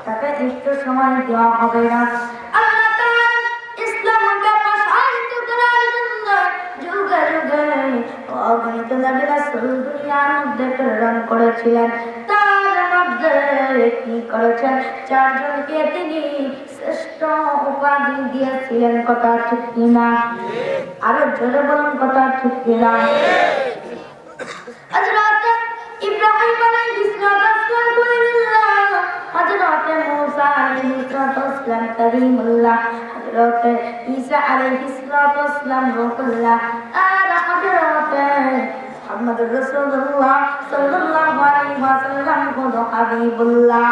Speaker 2: তাকে একটু সময় দেওয়া হবে না। আল্লাহ তাআলা ইসলামকে প্রসারিত করার জন্য যুগে যুগে অগণিত নবী রাসূল দুনিয়ার মধ্যে প্রেরণ করেছিলেন। তার মধ্যে কি করেছেন? 4 জনকে তিনি শ্রেষ্ঠ উপাধি দিয়েছিলেন। কথা ঠিক কিনা? আরো জোরে বলুন, কথা ঠিক কিনা? হযরত ইব্রাহিম আলাইহিস সালাম কলিমুল্লাহ, হযরত মূসা আলাইহিস সালাম কারীমুল্লাহ, হযরত ঈসা আলাইহিস সালাম রূহুল্লাহ, আর হযরত মুহাম্মদুর রাসূলুল্লাহ সাল্লাল্লাহু আলাইহি ওয়াসাল্লাম হলো হাবিবুল্লাহ।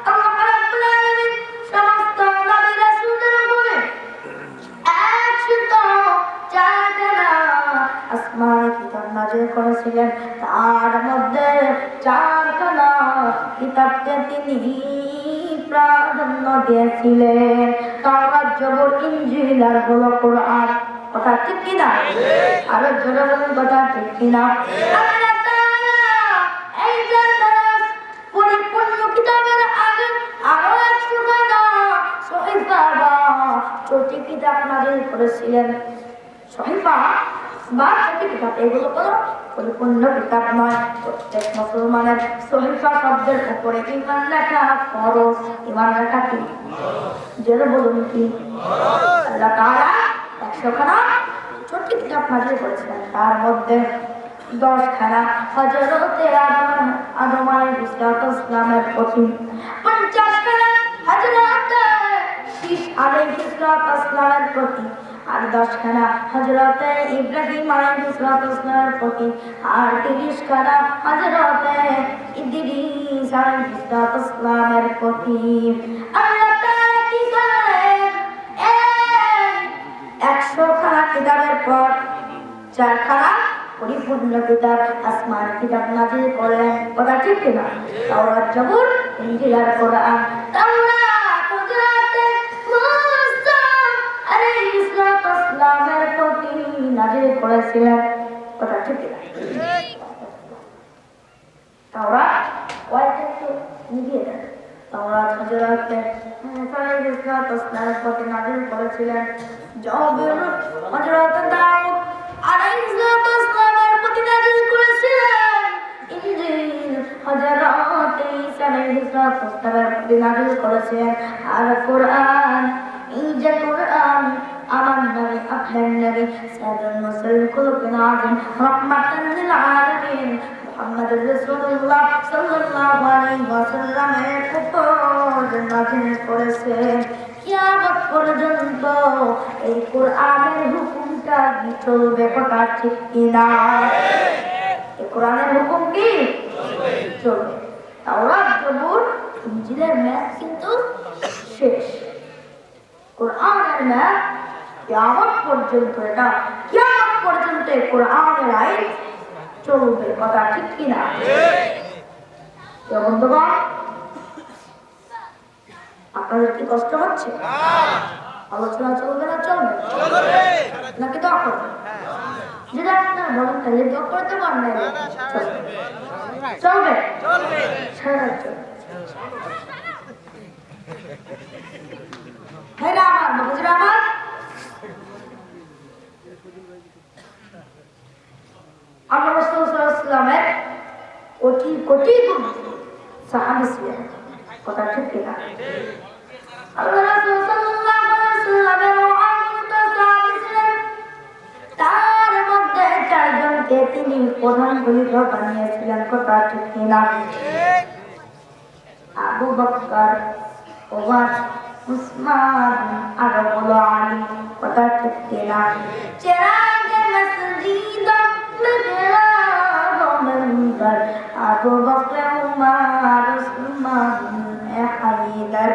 Speaker 2: আল্লাহ রাব্বুল আলামিন সমস্ত নবী রাসূলদের উপরে 104টা আসমানি কিতাব নাযিল করেছিলেন। তার মধ্যে 4খানা কিতাবকে তিনি প্রাধান্য দিয়েছিলেন, তাওরাত, জবুর, ইনজিল আর হলো কোরআন। কথা ঠিক কিনা? আরো জোরে বলুন, কথা ঠিক কিনা? আল্লাহ তাআলা এই যে পরিপূর্ণ কিতাবের আগে আরো 100খানা সহিফা বা ছোট কিতাব নাযিল করেছিলেন। সহিফা বা ছোট কিতাব, এগুলো কোনো পরিপূর্ণ কিতাব নয়। প্রত্যেক মুসলমানের সহিফা শব্দের উপরে ঈমান রাখা ফরজ। ঈমান রাখা কি? জোরে বলুন কি? আল্লাহ তাআলা 100খানা ছোট কিতাব নাযিল করেছিলেন। তার মধ্যে 10খানা হযরতে আদম আলাইহিস সালামের প্রতি, 50খানা হযরতে শীশ আলাইহিস সালামের প্রতি, আর 10খানা হযরতে ইব্রাহিম আলাইহিস সালামের প্রতি, আর 30খানা হযরতে ইদ্রিস আলাইহিস সালামের প্রতি। আল্লাহ তাআলা কি করেন? 100খানা কিতাবের পর 4খানা পরিপূর্ণ কিতাব, আসমানি কিতাব নাযিল করেন। কথা ঠিক কিনা? তাওরাত, জবুর, ইনজিল আর কোরআন। তাওরাত হযরত মূসা আলাইহিস সালামের প্রতি নাযিল করেছিলেন। কথা ঠিক কিনা? তাওরাত কয়টা একটু নিভিয়ে দেন। তাওরাত হযরত মূসা আলাইহিস সালামের প্রতি নাযিল করেছিলেন। জবুর হযরত দাউদ আলাইহিস সালামের প্রতি নাযিল করেছিলেন। ইনজিল হযরত ঈসা আলাইহিস সালামের প্রতি নাযিল করেছিলেন। আর কোরআন, এই যে কোরআন আমার নবী, আপনার নবী সাইয়্যিদুল মুরসালিন খুলুকুল আযম রাহমাতাল লিল আলামিন মুহাম্মদুর রাসূলুল্লাহ সাল্লাল্লাহু আলাইহি ওয়াসাল্লামের উপর নাযিল করেছেন। কিয়ামত পর্যন্ত এই কোরআনের হুকুমটা চলবে, কথা ঠিক কিনা? এই কোরআনের হুকুম কি? চলবে। তাওরাত, জবুর, ইনজিলের ম্যাথ কিন্তু শেষ। কোরআনের ম্যাথ কিয়ামত পর্যন্ত, এটা কিয়ামত পর্যন্ত এই কোরআনের আইন চলবে, কথা ঠিক কিনা? বন্ধুগণ, আপনাদের কি কষ্ট হচ্ছে? আলোচনা চলবে না চলবে? নাকি দোয়া করবে? যদি আপনারা বলেন তাহলে দোয়া করতে পারেন না, চলবে? সারা চলবে। ভাইরা আমার, বাবাজিরা আমার, আল্লাহ রাসূল সাল্লাল্লাহু আলাইহি ওয়াসাল্লামের কোটি কোটি সাহাবী ছিলেন, কথা ঠিক কিনা? আল্লাহ রাসূল সাল্লাল্লাহু আলাইহি ওয়াসাল্লামের অগণিত সাহাবী ছিলেন, তার মধ্যে চারজনকে তিনি প্রধান খলিফা বানিয়েছিলেন, কথা ঠিক কিনা? আবু বকর, ওমর, উসমান, আর হলো আলী, কথা ঠিক কিনা? চেরাগে মসজিদ মেহরাব মিম্বার, আবু বকর, ওমর, উসমান, হায়দার।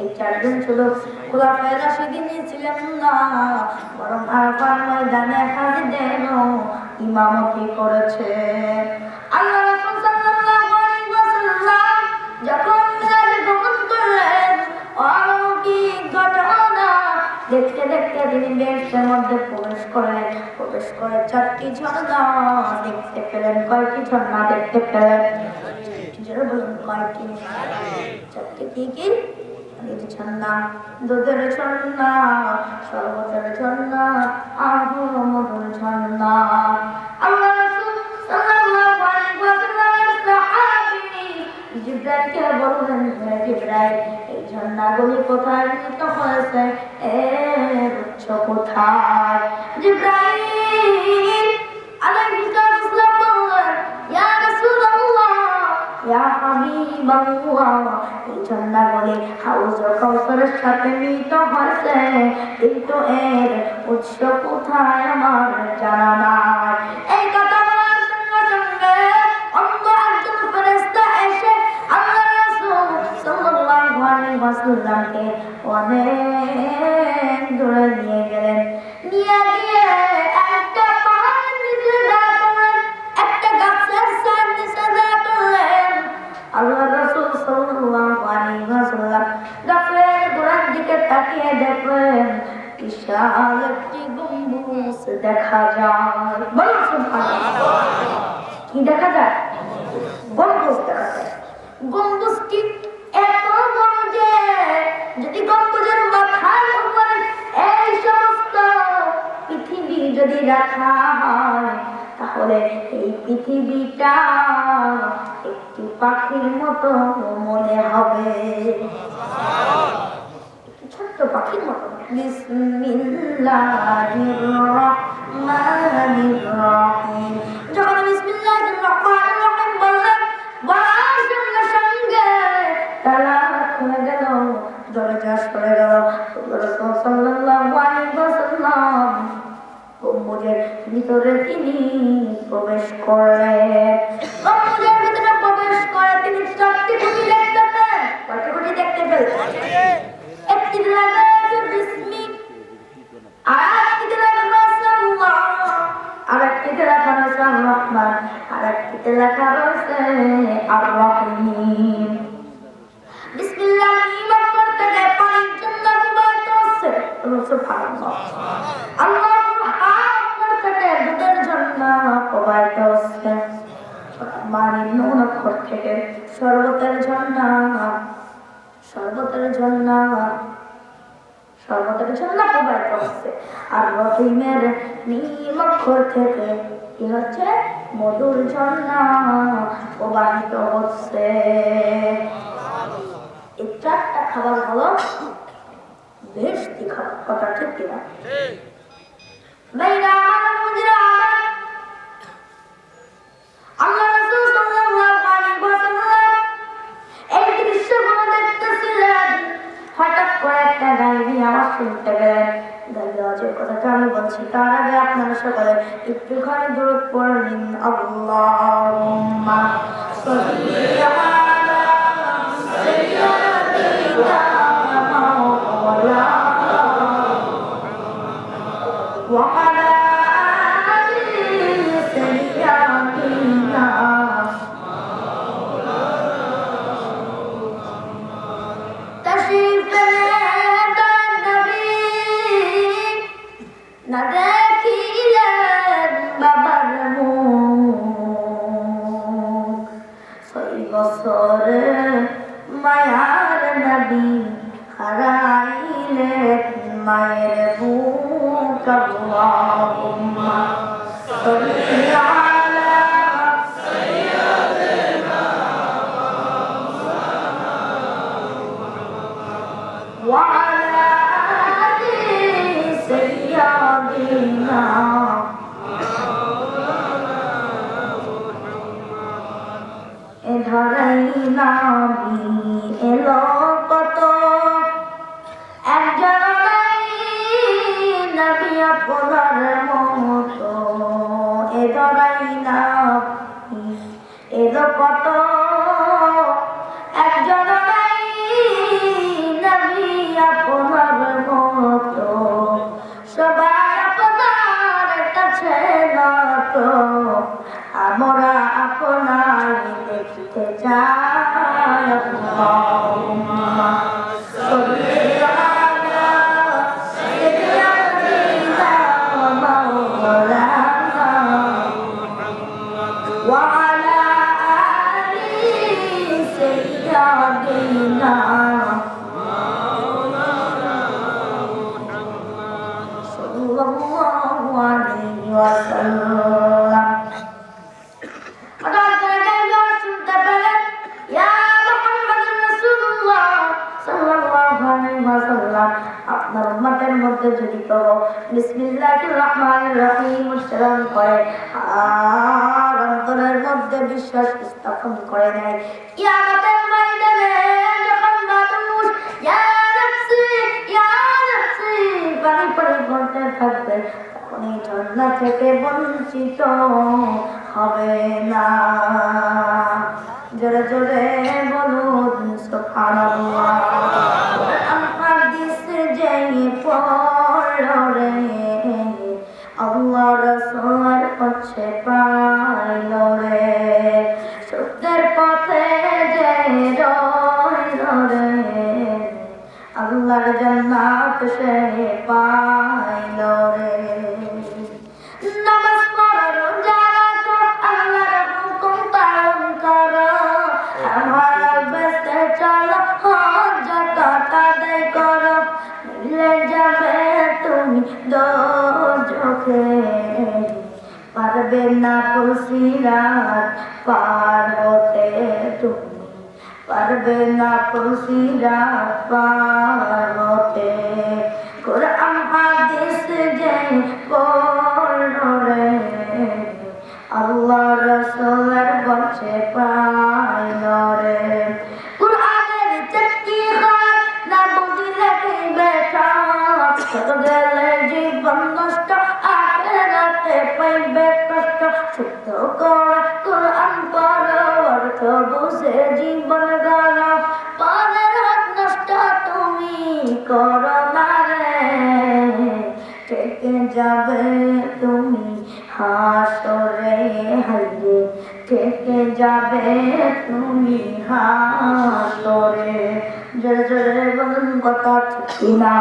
Speaker 2: এই চারজন ছিল খোলাফায়ে রাশিদিন, ছিলেন না, বরং আরাফার ময়দানে হাজিদেরও ইমামতি করেছে। আল্লাহ রাসূল সাল্লাল্লাহু আলাইহি ওয়াসাল্লাম যখন মিরাজে গমন করলেন, অলৌকিক ঘটনা দেখতে দেখতে তিনি বেহেশতের মধ্যে প্রবেশ করলেন। প্রবেশ করে চারটি ঝর্ণা দেখতে পেলেন। কয়টি ঝর্ণা দেখতে পেলেন? যারা বলুন কয়টি? চারটি। কি কি? ঝর্ণা, দুধের ঝর্ণা, শরবতের ঝর্ণা, মধুর ঝর্ণা। আল্লাহ রাসূল সাল্লাল্লাহু আলাইহি ওয়াসাল্লামের সাহাবী জিবরাইলকে বললেন, হে জিবরাইল, এই ঝর্ণাগুলি কোথায় নিহিত হয়েছে? এর উৎস কোথায়? জিবরাইল আলাইহিস সালাম বললেন, ইয়া রাসূলুল্লাহ, ইয়া হাবিবাল্লাহ, এই ঝর্ণাগুলি হাউজুল কাউসারের সাথে মিলিত হয়েছে, কিন্তু এর উৎস কোথায় আমার জানা নাই। এই কথা বলার সঙ্গে সঙ্গে অন্য একজন ফেরেশতা এসে আল্লাহ রাসূল সাল্লাল্লাহু আলাইহি ওয়াসাল্লামকে অনেক দূরে নিয়ে গেলেন। নিয়ে গিয়ে একটা পাহাড়ের নিচে দাঁড় করলেন, একটা গাছের ছায়ার নিচে দাঁড় করলেন। আল্লাহ রাসূল সাল্লাল্লাহু আলাইহি ওয়াসাল্লাম গাছের গোড়ার দিকে তাকিয়ে দেখলেন বিশাল একটি গম্বুজ দেখা যায়। বলুন সুবহানাল্লাহ। কি দেখা যায়? গম্বুজ দেখা যায়। গম্বুজটি এত বড় যে যদি গম্বুজের মাথার উপরে এই সমস্ত পৃথিবী যদি রাখা হয়, তাহলে এই পৃথিবীটা একটি পাখির মতো মনে হবে, ছোট্ট পাখির মতো। বিসমিল্লাহির রহমানির রহিম। যখন বিসমিল্লাহির রহমানির রহিম বললেন, বলার সঙ্গে সঙ্গে তালা খুলে গেল, দরজা সরে গেল। রাসূল সাল্লাল্লাহু আলাইহি ওয়াসাল্লাম গম্বুজের ভিতরে তিনি প্রবেশ করলেন। গম্বুজের ভিতরে প্রবেশ করে তিনি চারটি খুঁটি দেখতে পেলেন। কয়টি খুঁটি দেখতে পেলেন? একটি লেখা আছে বিসমি, আরেকটিতে লেখা রয়েছে আল্লাহ, আরেকটিতে লেখা রয়েছে আর রহমান, আরেকটিতে লেখা রয়েছে আর রহিম। বিসমিল্লাহ ইমান করতে গিয়ে পানির জন্য প্রবাহিত হচ্ছে, সুবহানাল্লাহ। আল্লাহু আকবার থেকে দুধের জন্য প্রবাহিত হচ্ছে, রহমানির নুন অক্ষর থেকে শরবতের ঝর্ণা, শরবতের ঝর্ণা, শরবতের ঝর্ণা প্রবাহিত হচ্ছে। আর রহিমের মিম অক্ষর থেকে কি হচ্ছে? মধুর ঝর্ণা প্রবাহিত হচ্ছে। এই চারটা খাবার হলো বেহেশতি খাবার, কথা ঠিক কিনা? ভাইরা আমার, মুজিরা আমার, আল্লাহ রাসূল সাল্লাল্লাহু আলাইহি ওয়াসাল্লাম এই দৃশ্যগুলো দেখতেছিলেন। হঠাৎ করে একটা গায়েবী আওয়াজ শুনতে পেলেন। গায়েবী আওয়াজে কথাটা আমি বলছি তার আগে আপনারা সকলে একটুখানি দূরত পড়লেন আল্লাহুম্মা সাল্লি আলা সাইয়্যিদিনা মাওলানা ওয়া আলা আলি সাইয়্যিদিনা তশরীফ না দেখিলেন বাবার মুখ 6 বছরে মায়ার নবী হারাইলেন মায়ের বুক আল্লাহুম্মা সাল্লি আলা সাইয়্যিদিনা ওয়া আলা سيدنا এধারাই নাবি এলো কত একজন নাই নবী আপনার মতো এধারাই নাবি এলো কত একজন নাই নবী আপনার মতো সবাই আপনার কাছে নত আমরা আপনার দেখতে চাই আল্লাহুম্মা সাল্লি আলা সাইয়্যিদিনা মাওলানা ওয়া আলা আলি সাইয়্যিদিনা sallallahu alaihi wasallam. শুনতে পেলেন ইয়া মুহাম্মাদুর রাসূলুল্লাহ সাল্লাল্লাহু আলাইহি ওয়াসাল্লাম আপনার উম্মতের মধ্যে যদি কেউ বিসমিল্লাহির রহমানির রহিম উচ্চারণ করে আর অন্তরের মধ্যে বিশ্বাস স্থাপন করে নেয় কিয়ামতের ময়দানে যখন মানুষ ইয়া নাফসি পানি পানি বলতে থাকবে তখন এই ঝর্ণা থেকে বঞ্চিত হবে না জোরে জোরে বলুন সুবহানাল্লাহ হাদিস যেই পড়লো রে আল্লাহ রাসূলের পথে পাইলো রে সত্যের পথে যে রইলো রে আল্লাহর জান্নাত সে পাইলো রে নামাজ পড়ো রোজা রাখো আল্লাহর হুকুম পালন করো আমার বেঁচে চলো হজ যাকাত আদায় করো মিলে যাবে তুমি দোজখে পারবে না পুরসিরাত পার হতে তুমি পারবে না পুরসিরাত পার হতে কোরআন হাদিস যে পড়ো রে আল্লাহ রাসূলের বলছে পাইলো রে কোরআনের চারটি হাত না বুঝলে কি বেটা কত গেলে জীবন নষ্ট আখিরাতে পাইবে কষ্ট শুদ্ধ করে কোরআন পড়ো অর্থ বুঝে জীবন গড়ো পরের হাত নষ্ট তুমি করো না রে থেকে যাবে তুমি হাসরে হাইরে থেকে যাবে তুমি হাসরে জোরে জোরে বলুন কথা ঠিক না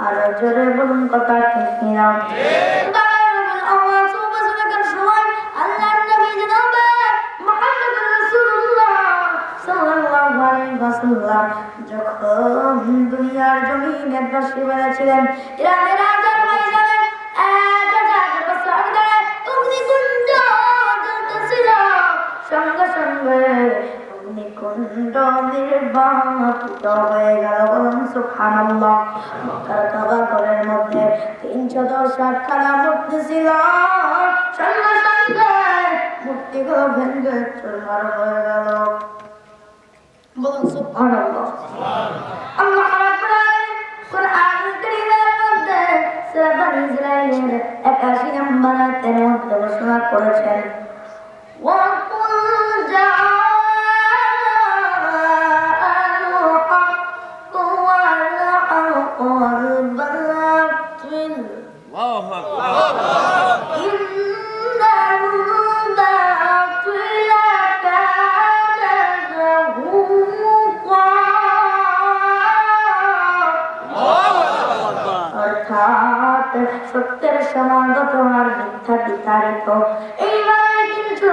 Speaker 2: আরো জোরে বলুন কথা ঠিক না যখন দুনিয়ার জমিনে বসে বেড়েছিলেন ইরানের রাজার ময়দানে 1000 বছর ধরে অগ্নিকুণ্ড জ্বলতেছিল সঙ্গে সঙ্গে অগ্নিকুণ্ড নির্বাপিত হয়ে গেল বলুন সুবহানাল্লাহ মক্কার কাবা ঘরের মধ্যে 310 খানা মূর্তি ছিল সঙ্গে সঙ্গে মূর্তিগুলো ভেঙে চুরমার হয়ে গেল বলুন সুবহানাল্লাহ আল্লাহ রাব্বুল আলামিন কোরআনুল কারীমের মধ্যে 81 নম্বর আয়াতের মধ্যে ঘোষণা করেছেন وَقُلْ جَاءَ الْحَقُّ وَزَهَقَ الْبَاطِلُ إِنَّ الْبَاطِلَ كَانَ زَهُوقًا অর্থাৎ সত্যের সমাগত আর মিথ্যা বিতাড়িত এইভাবে কিন্তু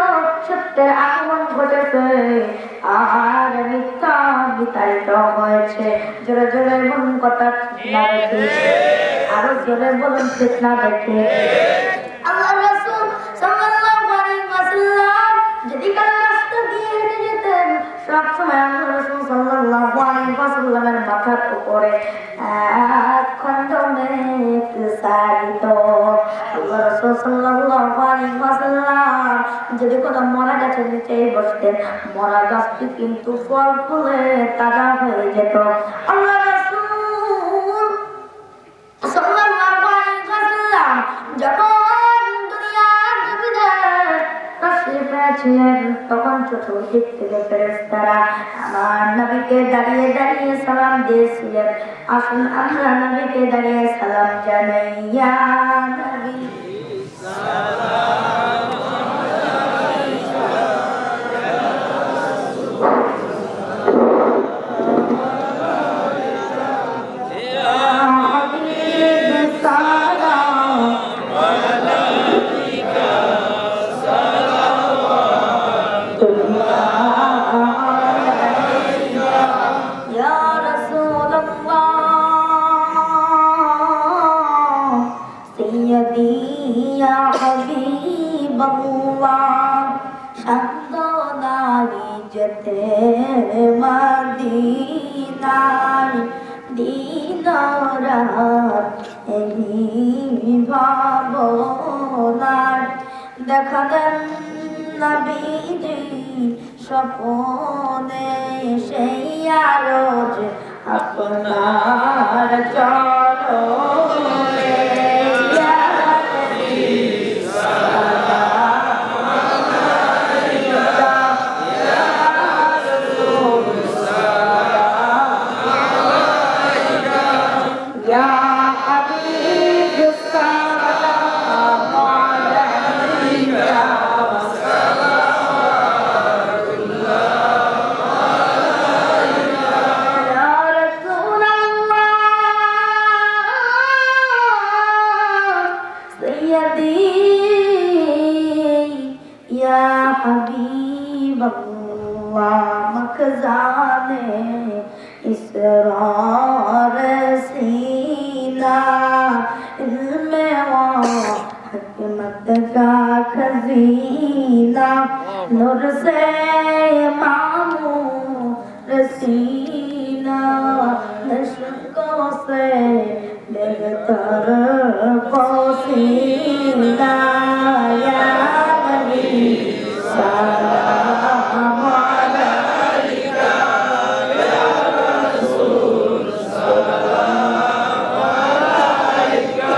Speaker 2: সত্যের আগমন ঘটেছে আর মিথ্যা বিতাড়িত হয়েছে। জোরে জোরে বলুন কথা ঠিক না দেখে, আরো জোরে বলুন ঠিক না দেখে। আল্লাহ রাসূল সাল্লাল্লাহু আলাইহি ওয়াসাল্লাম যদি কারো রাস্তা দিয়ে হেঁটে যেতেন সবসময় আল্লাহ রাসূল সাল্লাল্লাহু আলাইহি ওয়াসাল্লামের মাথার উপরে খন্ড মেঘ সারিত। আল্লাহ রাসূল সাল্লাল্লাহু আলাইহি ওয়াসাল্লাম যদি কোনো মরা গাছের নিচে বসতেন, মরা গাছটি কিন্তু ফল ফুলে তাজা হয়ে যেত। আল্লাহ রাসূল সাল্লাল্লাহু আলাইহি ওয়াসাল্লাম যখন দুনিয়ার জমিনে তাশরীফ এনেছিলেন তখন চতুর্দিক থেকে ফেরেশতারা আমার নবীকে দাঁড়িয়ে দাঁড়িয়ে সালাম দিয়েছিলেন। আসুন আমরা নবীকে দাঁড়িয়ে সালাম জানাই, ইয়া নবী মদিনায় দিন রাত এই ভাবনায় দেখা দেন নবীজি স্বপ্নে সেই আরজ আপনার চরণে। नूर से मामू रसीना नशकों से बेहतर कोसीना या नबी सलाम अलैका या रसूल सलाम अलैका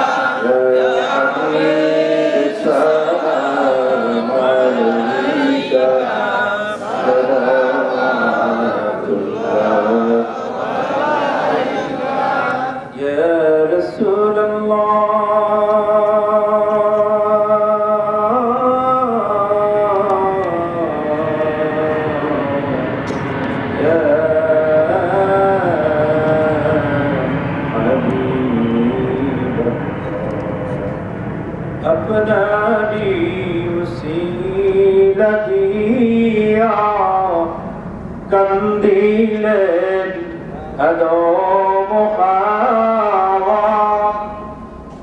Speaker 2: या हबीब सलाम अलैका
Speaker 1: কন্দিলের আদম খাওয়া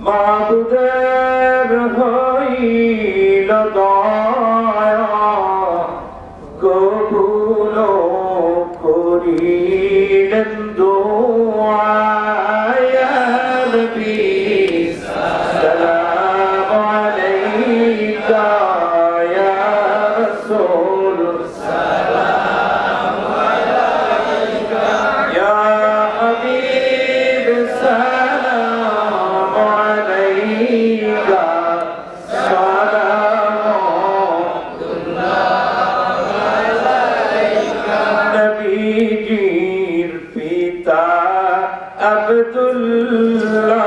Speaker 1: মাবুদের হইল দয়া কবুল করিলেন দোয়া ইয়া নবী সালাম আলাইকা ইয়া রাসূল God.
Speaker 4: আব্দুল্লাহ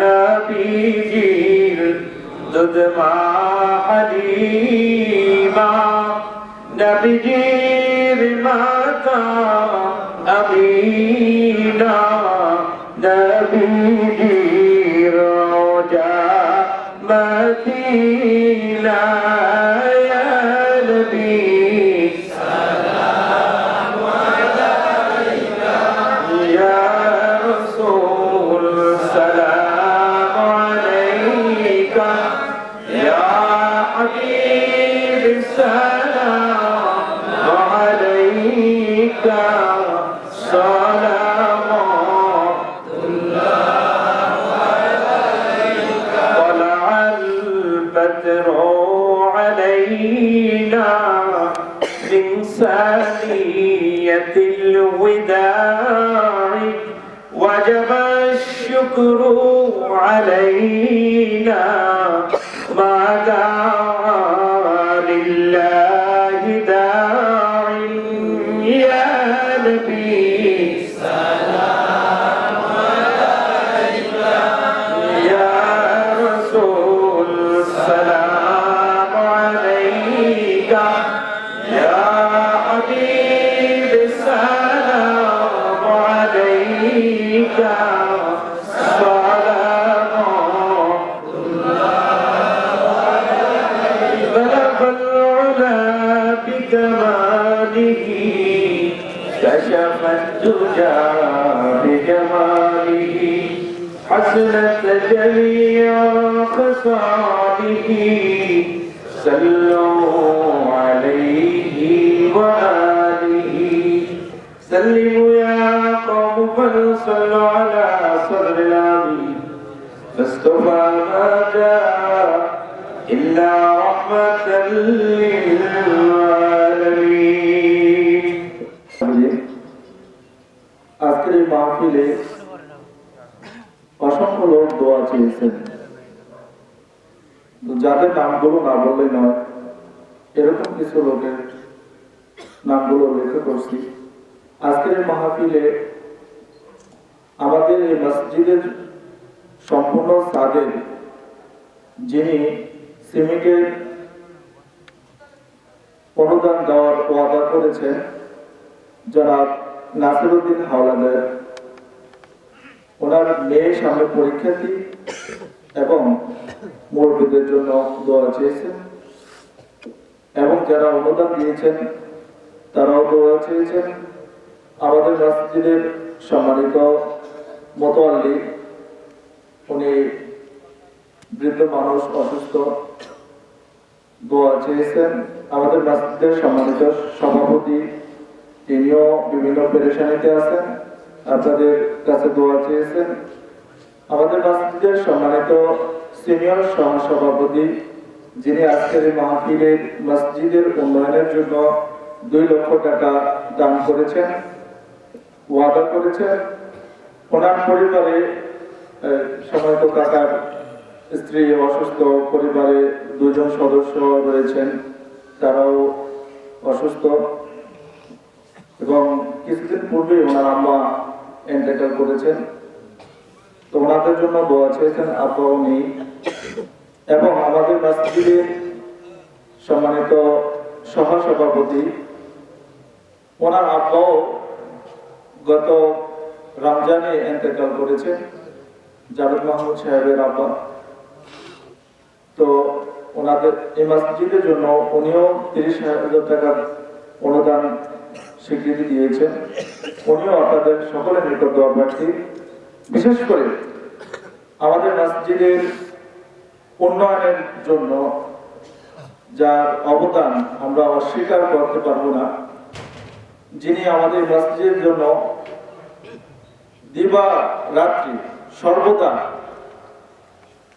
Speaker 4: নবীজির দুধমা হালিমা নবীজির মাতা আমিনা নবীজির রোজা মদিনা ইয়া নবী ثانية الوداع وجب الشكر علينا ما دعا لله داع يا نبي سلام عليك يا رسول سلام عليك يا حبيب السلام عليك سلام بلغ العلا بكماله كشف الدجى بجماله حسنت جميع خصاله صلوا عليه وآله سلموا يا قوم فصلوا على صدر العظيم فاصطفى ما جاء إلا رحمة للعالمين.
Speaker 5: আজকের এই মাহফিলে অসংখ্য লোক দোয়া চেয়েছেন, যাদের নামগুলো না বললে নয় এরকম কিছু লোকের নামগুলো উল্লেখ করছি। আজকের এই মাহফিলে আমাদের এই মসজিদের সম্পূর্ণ ছাদের যিনি সিমেন্টের অনুদান দেওয়ার ওয়াদা করেছেন জনাব নাসিরউদ্দিন হাওলাদার, ওনার মেয়ের সামনে পরীক্ষার্থী এবং মুরব্বীদের জন্য দোয়া চেয়েছেন এবং যারা অনুদান দিয়েছেন তারাও দোয়া চেয়েছেন। আমাদের মসজিদের সম্মানিত মোতাল্লি, উনি বৃদ্ধ মানুষ, অসুস্থ, দোয়া চেয়েছেন। আমাদের মসজিদের সম্মানিত সভাপতি, তিনিও বিভিন্ন পেরেশানিতে আছেন, আপনাদের কাছে দোয়া চেয়েছেন। আমাদের মসজিদের সম্মানিত সিনিয়র সহসভাপতি, যিনি আজকের এই মাহফিলের মসজিদের উন্নয়নের জন্য 2 লক্ষ টাকা দান করেছেন, ওয়াদা করেছেন। ওনার পরিবারে সম্মানিত কাকার স্ত্রী অসুস্থ, পরিবারে 2 জন সদস্য রয়েছেন, তারাও অসুস্থ এবং কিছুদিন পূর্বে ওনার আম্মা এন্টেকাল করেছেন, তো ওনাদের জন্য দোয়া চেয়েছেন, আব্বাও নেই। এবং আমাদের মসজিদের সম্মানিত সহসভাপতি, ওনার আব্বাও গত রমজানে এন্তেকাল করেছেন, জাভেদ মাহমুদ সাহেবের আব্বা। তো ওনাদের এই মসজিদের জন্য উনিও 30,000 টাকার অনুদান স্বীকৃতি দিয়েছেন। উনিও আপনাদের সকলের নিকট দোয়া প্রার্থী। বিশেষ করে আমাদের মসজিদের উন্নয়নের জন্য যার অবদান আমরা অস্বীকার করতে পারবো না, যিনি আমাদের মসজিদের জন্য দিবা রাত্রি সর্বদা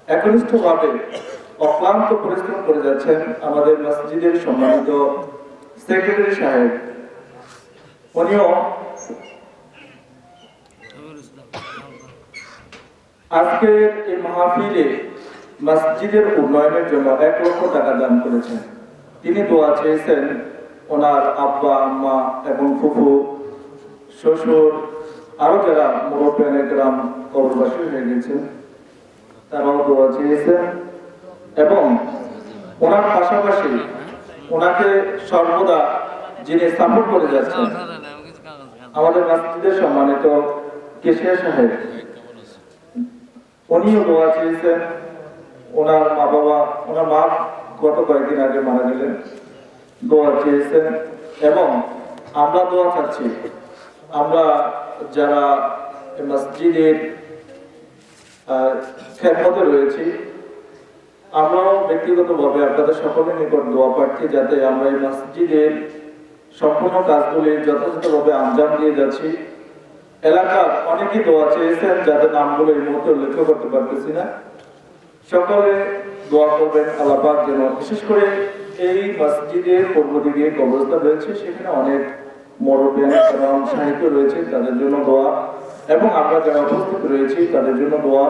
Speaker 5: একনিষ্ঠভাবে অক্লান্ত পরিশ্রম করে যাচ্ছেন, আমাদের মসজিদের সম্মানিত সেক্রেটারি সাহেব। উনিও আজকের এই মাহফিলে মসজিদের উন্নয়নের জন্য 1 লক্ষ টাকা দান করেছেন। তিনি দোয়া চেয়েছেন ওনার আব্বা, আম্মা এবং ফুফু, শ্বশুর, আরো যারা মুরব্বিয়ানে গ্রাম কবরবাসী হয়ে গেছেন তারাও দোয়া চেয়েছেন এবং ওনার পাশাপাশি ওনাকে সর্বদা যিনি সাপোর্ট করে যাচ্ছেন আমাদের মসজিদের সম্মানিত কেশিয়া সাহেব, উনিও দোয়া চেয়েছেন। ওনার মা গত কয়েকদিন আগে মারা গেলেন, দোয়া চেয়েছেন এবং আমরা দোয়া চাচ্ছি। আমরা যারা মসজিদের খেদমতে রয়েছি, আমরাও ব্যক্তিগতভাবে আপনাদের সকলের নিকট দোয়া প্রার্থী, যাতে আমরা এই মসজিদের সম্পূর্ণ কাজগুলি যথাযথভাবে আঞ্জাম দিয়ে যাচ্ছি। এলাকার অনেকেই দোয়া চেয়েছেন, যাদের নামগুলো এই মুহূর্তে উল্লেখ করতে পারতেছি না। সকলে দোয়া করবেন আল্লাহ পাক যেন, বিশেষ করে এই মসজিদের পূর্ব দিকে কবরস্থান রয়েছে, সেখানে অনেক মুরব্বিয়ান সাহিত্য রয়েছে, তাদের জন্য দোয়া, এবং আমরা যারা উপস্থিত রয়েছি তাদের জন্য দোয়া,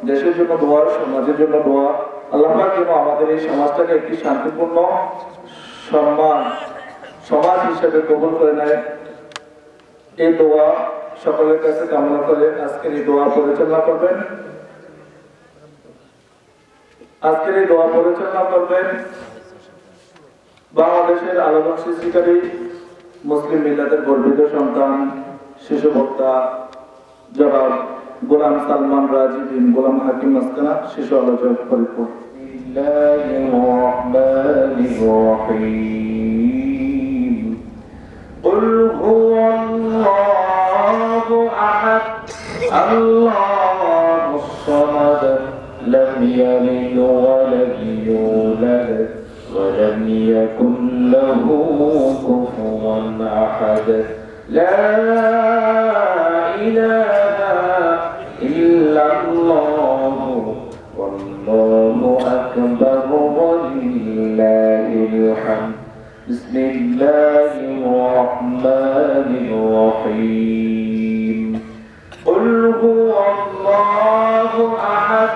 Speaker 5: দেশের জন্য দোয়া, সমাজের জন্য দোয়া। আল্লাহ পাক যেন আমাদের এই সমাজটাকে একটি শান্তিপূর্ণ সমাজ হিসেবে কবুল করে নেয়, এই দোয়া সকলের কাছে কামনা করে আজকের এই দোয়া পরিচালনা করবেন। বাংলাদেশের আলোড়ন সৃষ্টিকারী মুসলিম মিল্লাতের গর্বিত সন্তান, শিশু বক্তা জনাব গোলাম সালমান রাজি বিন গোলাম হাকিম মাসকানা, শিশু আলোচক ফরিদপুর।
Speaker 4: قل هو الله أحد الله الصمد لم يلد ولم يولد ولم يكن له كفوا أحد لا إله إلا الله والله أكبر ولله الحمد بسم الله الرحمن الرحيم قل هو الله أحد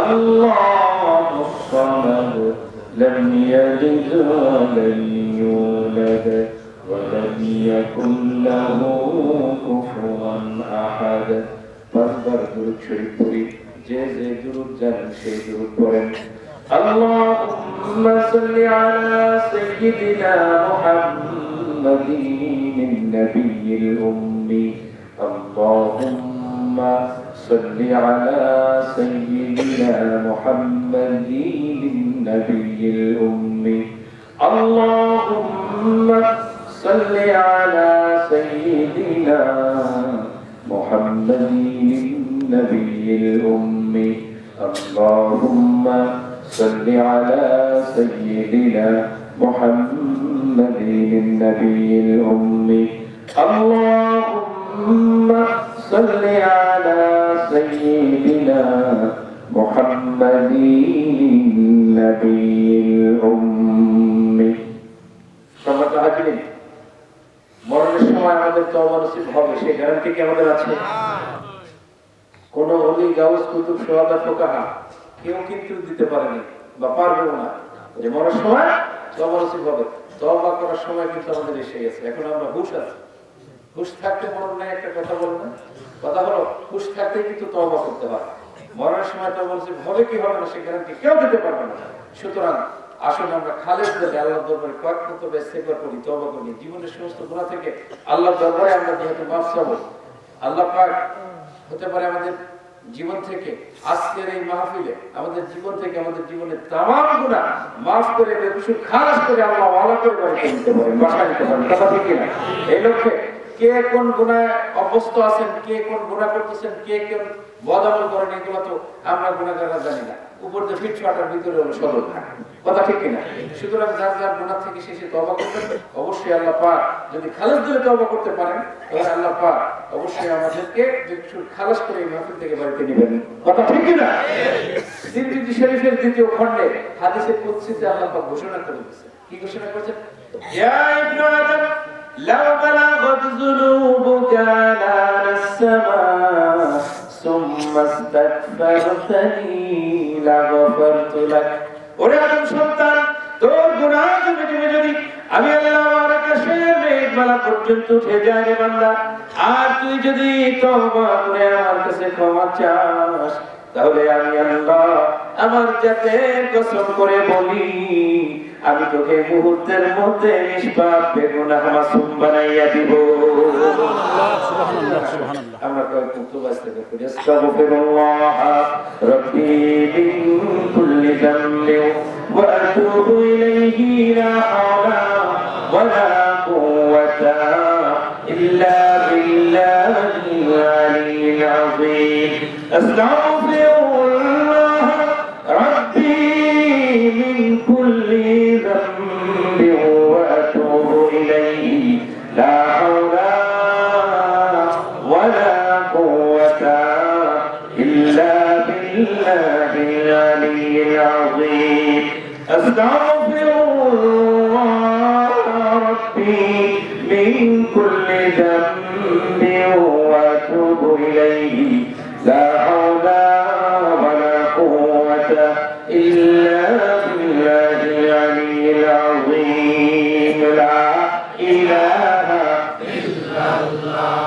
Speaker 4: الله الصمد لم يلد ولم يولد ولم يكن له كفوا أحد পাঁচবার দুরূদ শরীফ পড়ি, যে দুরূদ জানেন সেই দুরূদ পড়েন। اللهم صل على سيدنا محمد النبي الأمي اللهم صل على سيدنا محمد النبي الأمي اللهم صل على سيدنا محمد النبي الأمي اللهم صل على سيدنا محمد النبي الأمي اللهم صل على سيدنا محمد النبي الأمي সম্মানিত হাজিরিন, মরণের সময় আমাদের তওবা নসিব হবে সেই গ্যারান্টি কি আমাদের আছে? কোন ওলি গাউস কুতুব শুহাদা ফুকাহা কেউ কিন্তু দিতে পারেনি বা পারবেও না যে মরার সময় তওবা নসিব হবে। তওবা করার সময় কিন্তু আমাদের এসে গেছে। এখন আমরা হুঁশ আছি, হুঁশ থাকতে মরণ নাই একটা কথা বলবো না, কথা হলো হুঁশ থাকতে কিন্তু তওবা করতে হয়। মরার সময় তওবা নসিব হবে কি হবে না সে গ্যারান্টি কেউ দিতে পারবে না। সুতরাং আসলে আমরা খালেদ দিলে আল্লাহর দরবারে কয়েক মতবে ইস্তেগফার করি, তওবা করি, জীবনের সমস্ত গুনাহ থেকে আল্লাহর দরবারে আমরা যেহেতু মাফ চাবো, আল্লাহ পাক হতে পারে আমাদের জীবন থেকে আজকের এই মাহফিলে আমাদের জীবন থেকে আমাদের জীবনের তামাম গুনাহ মাফ করে বেকসুর খালাস করে আল্লাহ ওয়ালা করে বাড়িতে নিতে পারেন, বাসায় নিতে পারেন, কথা ঠিক কিনা? এই লক্ষ্যে কে কোন গুনাহে অভ্যস্ত আছেন, কে কোন গুনাহ করতেছেন, কে কোন বদআমল করেন, এগুলো তো আমরা গুনাহগাররা জানি না। উপর দিয়ে ফিট ফাটার ভিতরে হলো সরল থাকে, কথা ঠিক কিনা? সুতরাং যার যার গুনাহ থেকে শেষে তওবা করবেন। অবশ্যই আল্লাহ পাক যদি খালাস দিলে তওবা করতে পারেন, তাহলে আল্লাহ পাক অবশ্যই আমাদেরকে বেকসুর খালাস করে এই মাহফিল থেকে বাড়িতে নেবেন, কথা ঠিক কিনা? তিরমিজি শরীফের দ্বিতীয় খণ্ডে হাদিসে কুদসিতে আল্লাহ পাক ঘোষণা করে দিয়েছেন। কি ঘোষণা করেছেন? ইয়া ইবনু আদম লাউ বালাগাত যুনুবুকা আলাস সামা সুম্মা ইস্তাগফারতানি লাগফারতু লাক। ওরে আদম সন্তান, তোর গুনাহ যদি আমি আল্লাহ আকাশের মেঘমালা পর্যন্ত উঠে যায় রে বান্দা, আর তুই তুই যদি তওবা করে আমার কাছে ক্ষমা চাস, তাহলে আমি আল্লাহ আমার জাতের কসম করে বলি, আমি তোকে মুহূর্তের মধ্যে নিষ্পাপ বেগুনাহ মাসুম বানাইয়া দিব। আমরা কয়েক মুক্ত বাঁচতে করি আস্তাগফিরুল্লাহ রাব্বি মিন কুল্লি যামবিন ওয়া আতুবু ইলাইহি লা হাওলা ওয়া লা কুওয়াতা ইল্লা বিল্লাহিল আলিয়্যিল আযীম। আস্তাগফিরুল্লাহ রাব্বি মিন কুল্লি যামবিন ওয়া আতুবু ইলাইহি লা হাওলা ولا قوة إلا بالله العلي العظيم أستغفر الله ربي من كل ذنب وأتوب إليه لا حول ولا قوة إلا بالله العلي العظيم لا إله إلا الله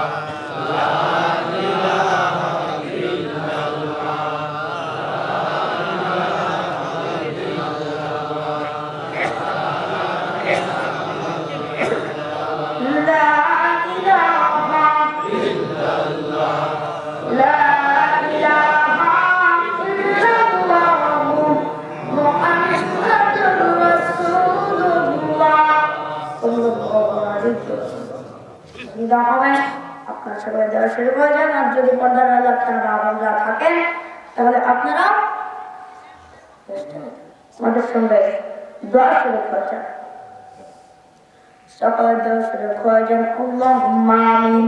Speaker 2: আপনারা সবাই দেওয়া শুরু করে যান। আর যদি পর্দার আলো আপনারা আপনারা থাকেন, তাহলে আপনারা আমাদের সঙ্গে দোয়া শুরু করে যান। সকালে দেওয়া শুরু করে যান। আল্লাহুম্মা আমিন।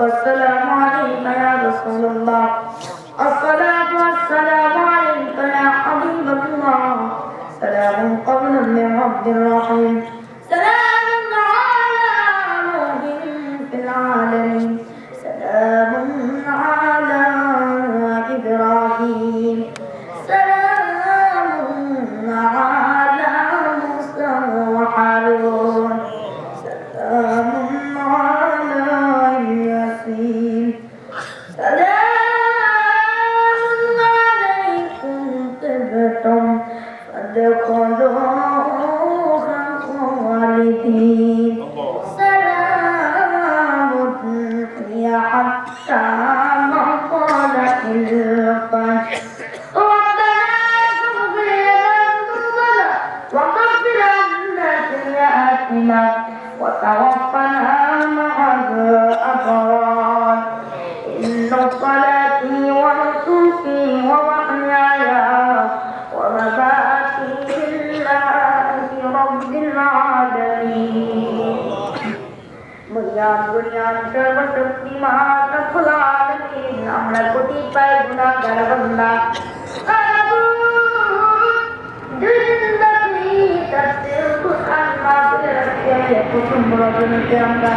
Speaker 2: আসসালামু আলাইকা ইয়া রাসূলুল্লাহ। আসসালাতু ওয়াসসালামু আলাইকা ইয়া হাবিবাল্লাহ। সালামুন ক্বাওলাম মির রাব্বির রাহিম। সালামুন আলা নূহিন ফিল আলামিন। সালামুন আলা ইব্রাহিম। সালামুন আলা মুসা ওয়া হারুন। সালামুন আলা ইয়াসিন। সালামুন আলাইকুম তিবতুম فادخلوها خالدين سلام هي حتى مطلع الفجر ربنا اغفر لنا وغفر عنا سيئاتنا وتوفنا مع الأبرار إن صلاتي ونسكي ومحياي ومماتي لله رب العالمين বুনিয়ান সর্বশক্তিমান রব্বুল আলামিন। আমরা কোটি পাই গুনাহগার বান্দা। তাফসীর কুরআন মাহফিলের আজকে প্রথম রজনীতে আমরা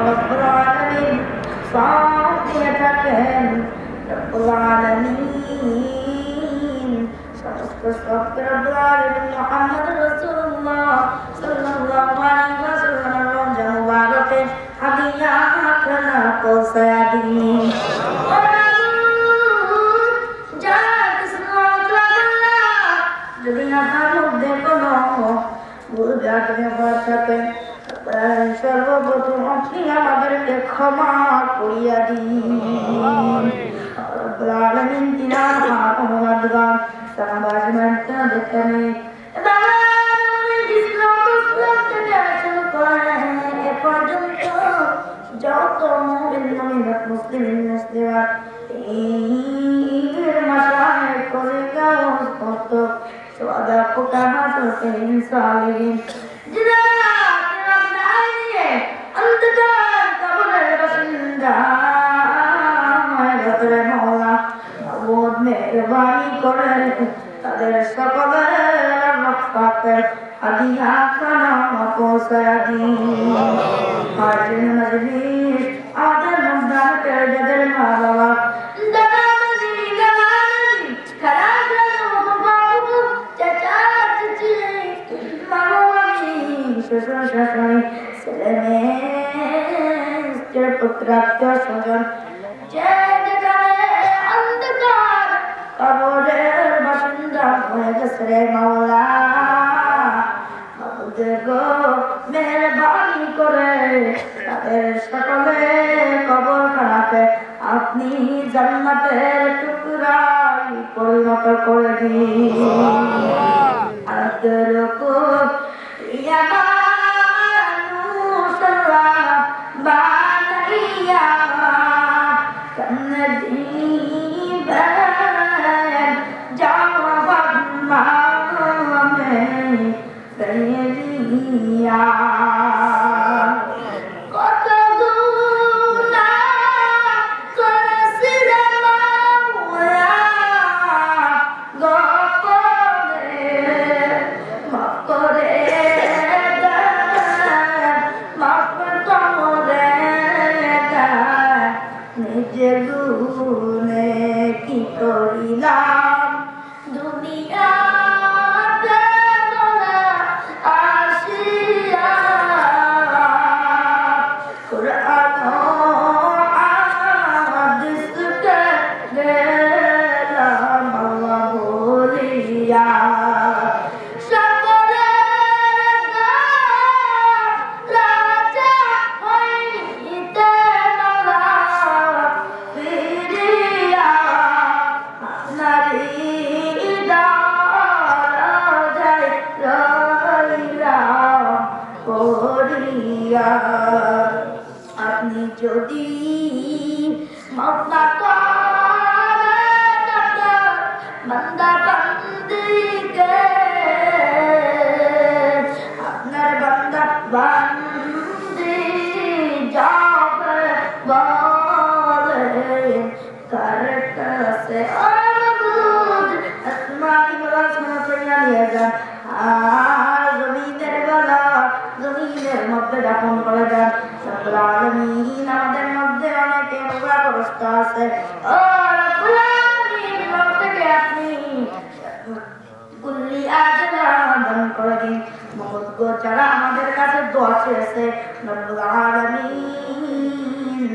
Speaker 2: রব্বুল আলামিন সাথ দিয়ে থাকেন। রব্বুল আলামিন সমস্ত সত্য রব্বুল আলামিন মুহাম্মদ রাসূলুল্লাহ সাল্লাল্লাহু আলাইহি ওয়াসাল্লাম রমজান মুবারকে হাদিয়া খানা পৌঁছায়া দিন। যদি আপনার মধ্যে কোনো ভুল ব্যাপার থাকে, সর্বপ্রথম আপনি আমাদেরকে ক্ষমা করিয়া দিন। রব্বুল আলামিন তিনার অনুবাদগান সাহাবাজমান দেখেনি এ পর্যন্ত যত মুমিন মুমিনাত মুসলিম মুসলিমাত এই মাসায় করে গাও কত সুআদা ফুকাহা তোকিন সালিহিন মেহরবানি করে তাদের সকলের রক্ষাকে হাদিয়া খানা পৌঁছায়া দিন। হাজির মজলিস আমাদের মধ্যে যাদের মা বাবা চাচা চাচি শ্বশুর শাশুড়ি ছেলে মেয়ে স্ত্রী পুত্র আত্মীয় স্বজন যে যেখানে অন্ধকার কবরের বাসিন্দা হয়ে গেছে রে মাওলা গো মেহরবানি করে তাদের সকলে কবর খানাকে আপনি জান্নাতের টুকরায় পরিণত করে দিন আদরকুম ইয়া মানুষরা বানাইয়া কান্দিবেন জবাব মামে সৈয়দিয়া কত গুনাহ করেছি রে মাওলা গোপনে মাফ করে দেন মাফ করে দেন নিজে গুনে কি করিলাম দুনিয়াতে মোরা আসিয়া কুরআন ও হাদিসকে গেলাম বাবা বলিয়া সকলের রাজা হইতে মোরা ফিরিয়া আপনারই দরজায় রইলাম পড়িয়া আপনি যদি মাফ না করেন আপনার বান্দা বান্দিকে আপনার বান্দা বান্দি যাবে বলে কার কাছে আবুদ আসমানি বলা শুনে নিয়ে যান আর জমিনের বেলা জমিনের মধ্যে দাফন করে দেন রব্বুল আলামিন আমাদের মধ্যে অনেকে রোগাগ্রস্ত আছে ও রব্বুল আলামিন প্রত্যেকে আপনি কুল্লি আজরা দান করে দিন মহৎ যারা আমাদের কাছে দোয়া চেয়েছে রব্বুল আলামিন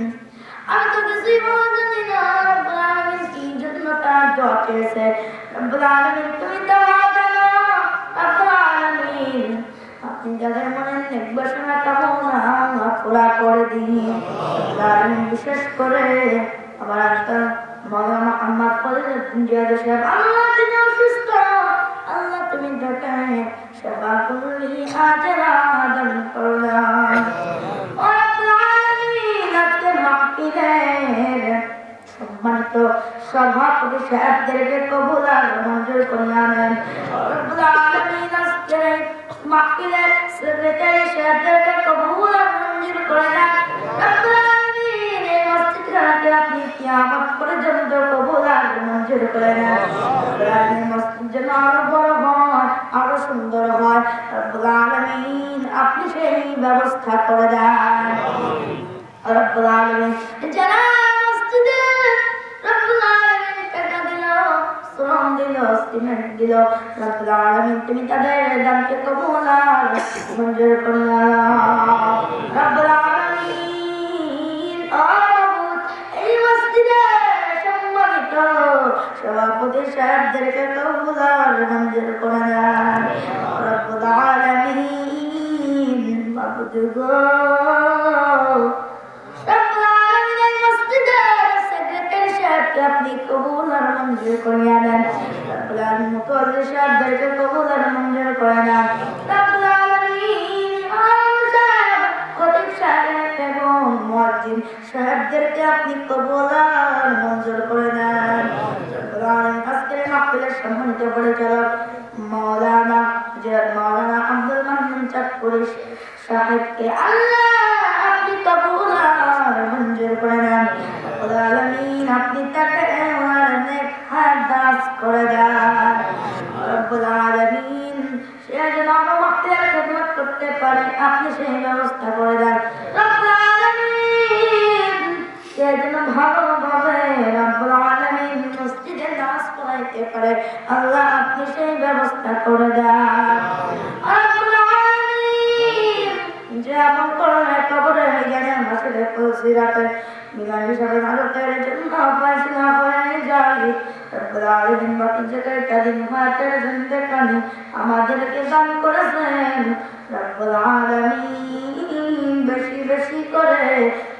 Speaker 2: আমি তো কিছুই বলতে জানি না রব্বুল আলামিন কি জন্য তার দোয়া চেয়েছে রব্বুল আলামিন তুমি তো জানো রব্বুল আলামিন আপনি যাদের মনে নেক বাসনা কামনা পুরা করে দিন রব্বুল আলামিন বিশেষ করে আমার আজকাল মাওলানা আহমদ ফরিদ জিয়াদ সাহেব আল্লাহ তিনি অসুস্থ আল্লাহ তুমি দেখেন সেবা করলি আজরা দান করলাম ও রব্বুল আলামিন আজকে মাহফিলের সম্মানিত সভাপতি সাহেবদেরকে কবুল আর মঞ্জুর করে নেন রব্বুল আলামিন আজকে মাহফিলের সেক্রেটারি সাহেবদেরকে কবুল আর মঞ্জুর করে নেন রব্বুল আলামিন এই মসজিদটাকে আপনি কিয়ামত পর্যন্ত কবুল আর মঞ্জুর করে নেন রব্বুল আলামিন মসজিদ যেন আরো বড় হয় আরো সুন্দর হয় রব্বুল আলামিন আপনি সেই ব্যবস্থা করে দেন রব্বুল আলামিন যারা মসজিদে রব্বুল আলামিন টাকা দিল শ্রম দিল সিমেন্ট দিল রব্বুল আলামিন তুমি তাদের দানকে কবুল আর মঞ্জুর করে নাও রব্বুল আলামিন আবুদ এই মসজিদে সম্মানিত সভাপতি সাহেবদেরকে কবুল আর মঞ্জুর করে নাও রব্বুল আলামিন মাবুদ গো আপনি কবুল আর মঞ্জুর করে নেন রব্বুল আলামিন মুতাওয়াল্লি সাহেবদেরকে কবুল আর মঞ্জুর করে নেন রব্বুল আলামিন ইমাম সাহেব খতিব সাহেব এবং মুয়াজ্জিন সাহেবদেরকে আপনি কবুল আর মঞ্জুর করে নেন রব্বুল আলামিন আজকের মাহফিলের সম্মানিত পরিচালক মাওলানা আব্দুল মান্নান চাঁদপুরি সাহেবকে আল্লাহ আপনি কবুল আর মঞ্জুর করে নেন রব্বুল আলামিন আপনি তাকে অনেক হাদাস করে দেন রব্বুল আলামিন সে যেন আমার মাহফিলের খিদমত করতে পারে আপনি সেই ব্যবস্থা করে দেন রব্বুল আলামিন সে যেন ভালোভাবে রব্বুল আলামিন মসজিদে নামাজ পড়াইতে পারে আল্লাহ আপনি সেই ব্যবস্থা করে দেন রব্বুল আলামিন সিরাতে বিনা হিসাবে নাজতের জন্য ফয়সালা হয়ে যায়। রব্বুল আলামিন বাকি যে কয়টা দিন হায়াতের জিন্দেগানি আমাদেরকে দান করেছেন, রব্বুল আলামিন বেশি বেশি করে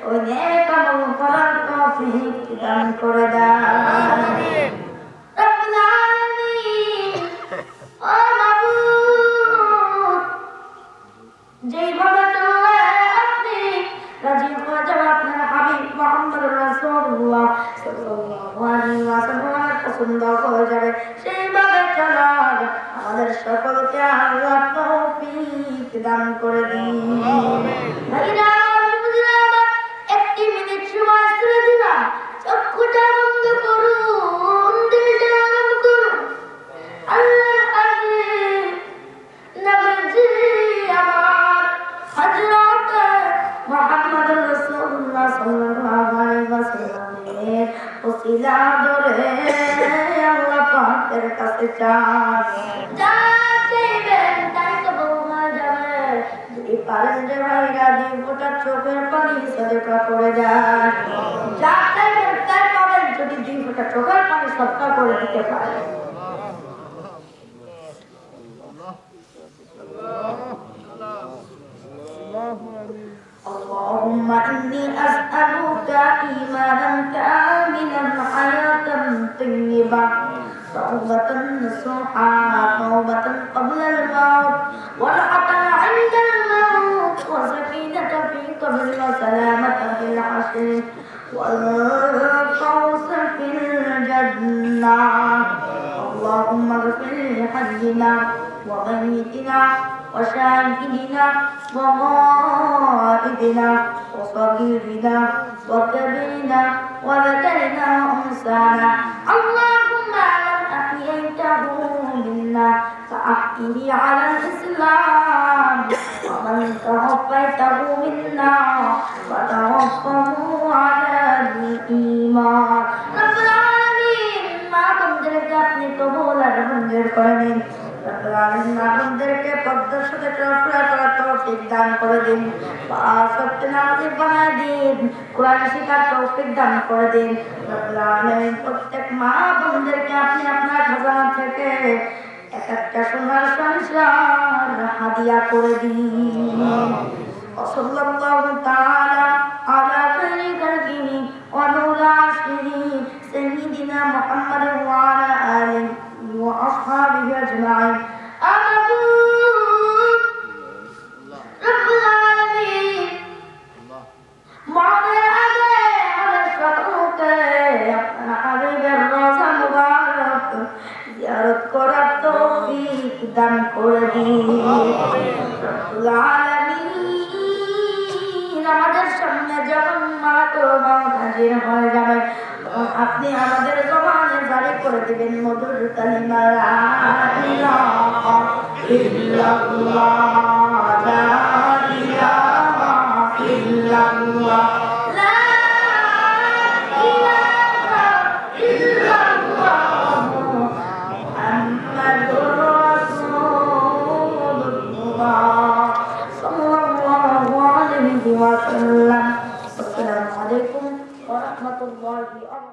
Speaker 2: ওই নেক আমল করার তৌফিক দান করে দেন। রব্বুল আলামিন ও মাবুদ, যেইভাবে চললে আপনি রাজি হয়ে যাবেন, আপনার হাবিব মুহাম্মদ রাসূলুল্লাহ সাল্লাল্লাহু আলাইহি ওয়াসাল্লাম পছন্দ হয়ে যাবে, সেইভাবে চলার আমাদের সকলকে আল্লাহ তৌফিক দান করে দিন। ভাইরা আমার, একটি মিনিট সময় ছেড়ে দিলাম, চক্ষুটা বন্ধ করুন, দিলটা নরম করুন। আল্লাহর হাবিব নবীজি আমার হযরত মুহাম্মদ রাসূলুল্লাহ সাল্লাল্লাহু আলাইহি ওয়াসাল্লামের ওসিলা ধরে আল্লাহ পাকের কাছে চান, যা চাইবেন তাই কবুল হয়ে যাবে। যদি পারেন যে ভাইরা দুই ফোঁটা চোখের পানি সদকা করে দেন, যা চাইবেন তাই পাবেন যদি দুই ফোঁটা চোখের পানি সদকা করে দিতে পারেন। اللهم إني أسألك إيمانا كاملا، حياة طيبة، توبة نصوحا، توبة قبل الموت، ورحة عند الموت، وسكينة في قبر، وسلامة في الحشر، والفوز في الجنة. اللهم اغفر لحينا وميتنا وشاهدنا وغائبنا وصغيرنا وكبيرنا وذكرنا وأنثانا. اللهم من أحييته منا فأحيه على الإسلام، ومن توفيته منا فتوفه على الإيمان. رب العالمين ما بندرك अपने कबूल और मंजूर कर लें। আমাদেরকে পদ্মার সাথে চলাফেরা করার তৌফিক দান করে দিন, পাঁচ ওয়াক্ত নামাজি বানায় দিন, কোরআন শিখার তৌফিক দান করে দিন। রব্বুল আলামিন প্রত্যেক মা বোনদেরকে আপনি আপনার খাজানা থেকে এক একটা সোনার সংসার হাদিয়া করে দিন। সাল্লাল্লাহু তাআলা আলা খাইরি খালকিহি ওয়া নূরি আশরিহি সাইয়্যিদিনা মুহাম্মাদ ওয়া আলা আলিহি ওয়া আসহাবিহি আজমাইন। রব্বুল আলামিন মনের আগে আমাদের সকলকে আপনার হাবিবের রওজা মুবারক জিয়ারত করার তৌফিক দান করে দিন। রব্বুল আলামিন আমাদের সামনে যখন মালাকুল মউত হাজির হয়ে যাবে, আপনি আমাদের জবানে জারি করে দিবেন মধুর কালিমা লা ইলাহা ইল্লাল্লাহ, লা ইলাহা ইল্লাল্লাহ, লা ইলাহা ইল্লাল্লাহ, মুহাম্মাদুর রাসূলুল্লাহ সাল্লাল্লাহু আলাইহি ওয়াসাল্লাম। আসসালামু আলাইকুম ওয়া রাহমাতুল্লাহি ওয়া বারাকাতুহু।